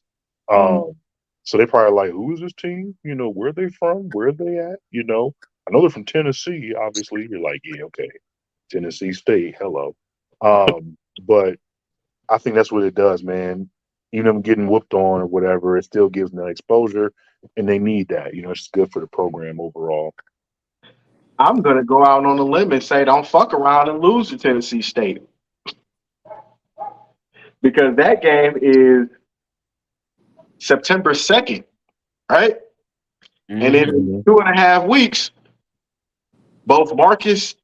So they probably like, who is this team? You know, where they from? Where they at? You know, I know they're from Tennessee. Obviously, you're like, yeah, okay, Tennessee State. Hello. But I think that's what it does, man. Even them getting whooped on or whatever, it still gives them that exposure, and they need that. You know, it's good for the program overall. I'm gonna go out on a limb and say don't fuck around and lose to Tennessee State, because that game is September 2nd, right? Mm-hmm. And in 2.5 weeks, both Marcus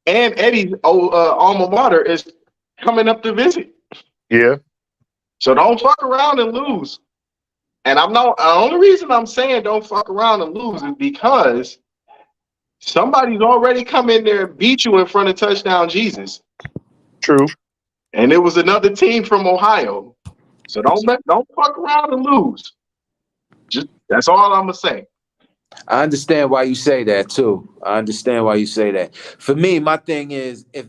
and Eddie's alma mater is coming up to visit. Yeah. So don't fuck around and lose. And I'm not. The only reason I'm saying don't fuck around and lose is because somebody's already come in there and beat you in front of Touchdown Jesus. True. And it was another team from Ohio. So don't fuck around and lose. Just that's all I'm gonna say. I understand why you say that too. I understand why you say that. For me, my thing is, if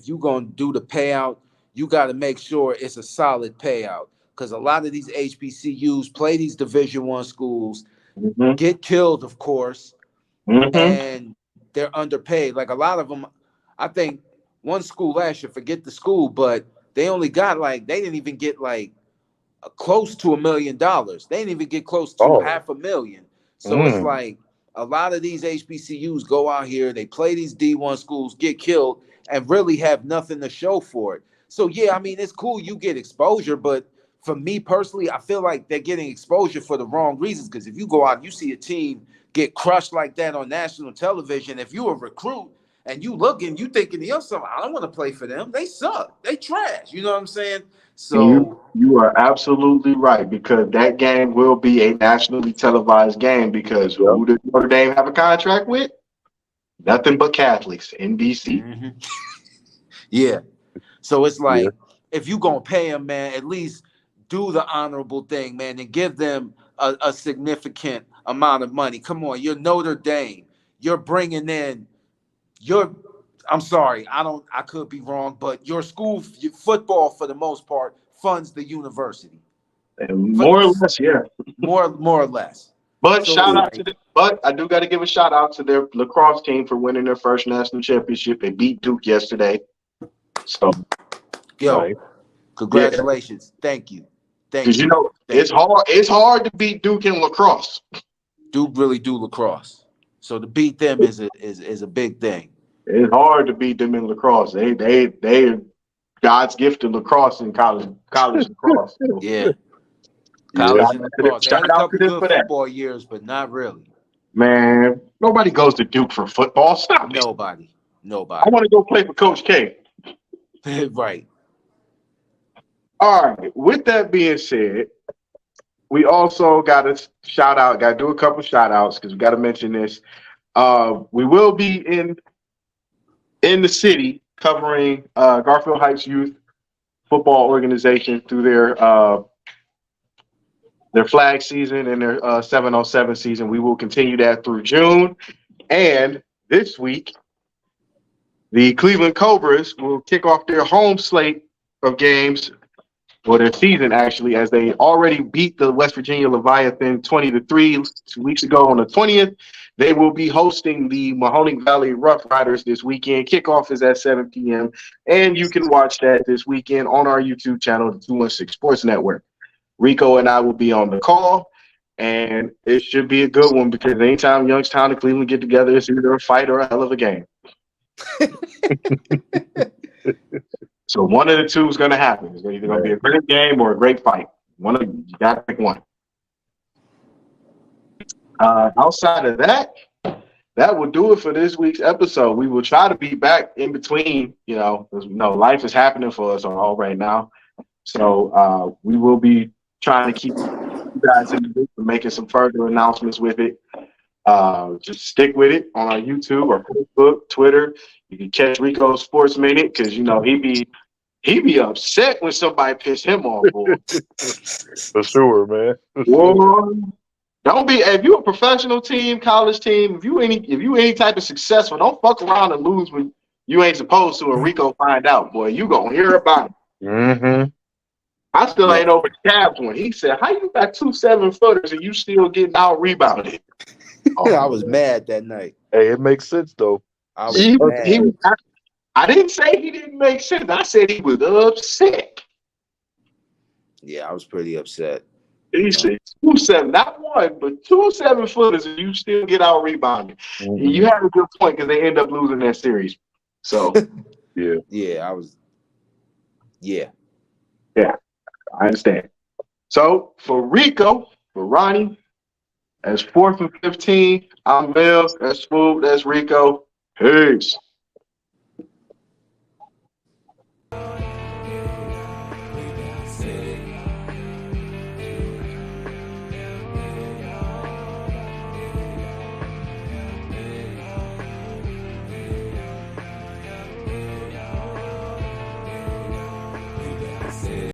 you're gonna do the payout, you got to make sure it's a solid payout, because a lot of these HBCUs play these Division I schools, get killed, of course, and they're underpaid. Like a lot of them, I think one school last year, forget the school, but they only got they didn't even get close to $1 million. They didn't even get close to $500,000. So it's like a lot of these HBCUs go out here, they play these D1 schools, get killed, and really have nothing to show for it. So, yeah, I mean, it's cool you get exposure, but for me personally, I feel like they're getting exposure for the wrong reasons, because if you go out and you see a team get crushed like that on national television, if you're a recruit and you looking, you thinking to yourself, I don't want to play for them. They suck. They trash. You know what I'm saying? So you are absolutely right, because that game will be a nationally televised game, because who does Notre Dame have a contract with? Nothing but Catholics, NBC. Mm-hmm. Yeah. So it's like, if you're going to pay them, man, at least do the honorable thing, man, and give them a significant amount of money. Come on, you're Notre Dame. You're bringing in I'm sorry, I could be wrong, but your school football, for the most part, funds the university. More or less, yeah. More or less. But but I do got to give a shout out to their lacrosse team for winning their first national championship. They beat Duke yesterday. So, congratulations. Yeah. Thank you. Because it's hard to beat Duke in lacrosse. Duke really do lacrosse. So to beat them is a big thing. It's hard to beat them in lacrosse. They God's gift to lacrosse in college lacrosse. So. Yeah. College and lacrosse. They had a couple good football years, but not really. Man, nobody goes to Duke for football. Stop it. Nobody. I want to go play for Coach K. Right. All right. With that being said, we also got to do a couple shout outs, because we got to mention this. We will be in the city covering Garfield Heights Youth Football Organization through their flag season and their 7-on-7 season. We will continue that through June. And this week, the Cleveland Cobras will kick off their home slate of games, or their season actually, as they already beat the West Virginia Leviathan 20-3 2 weeks ago on the 20th. They will be hosting the Mahoning Valley Rough Riders this weekend. Kickoff is at 7 p.m. And you can watch that this weekend on our YouTube channel, the 216 Sports Network. Rico and I will be on the call, and it should be a good one, because anytime Youngstown and Cleveland get together, it's either a fight or a hell of a game. So one of the two is going to happen. It's either going to be a great game or a great fight. You got to pick one. Outside of that will do it for this week's episode. We will try to be back in between, because life is happening for us all right now. So we will be trying to keep you guys in the loop and making some further announcements with it. Just stick with it on our YouTube or Facebook, Twitter. You can catch Rico's Sports Minute, because he be upset when somebody piss him off, boy. For sure, man. Don't be, if you're a professional team, college team, if you any type of successful, don't fuck around and lose when you ain't supposed to, and Rico find out, boy. You gonna hear about it. Mm-hmm. I still ain't over the Cavs one. He said, "How you got 2 7-footers and you still getting out rebounded?" I was mad that night. Hey, it makes sense though. I was mad. I didn't say he didn't make sense. I said he was upset. Yeah, I was pretty upset. He said 2 7, not one, but 2 7-footers, and you still get out rebounded. Mm-hmm. You had a good point because they end up losing that series. So yeah, I was. Yeah, I understand. So for Rico, for Ronnie, that's 4th and 15. I'm Mel. That's Smooth. That's Rico. Peace.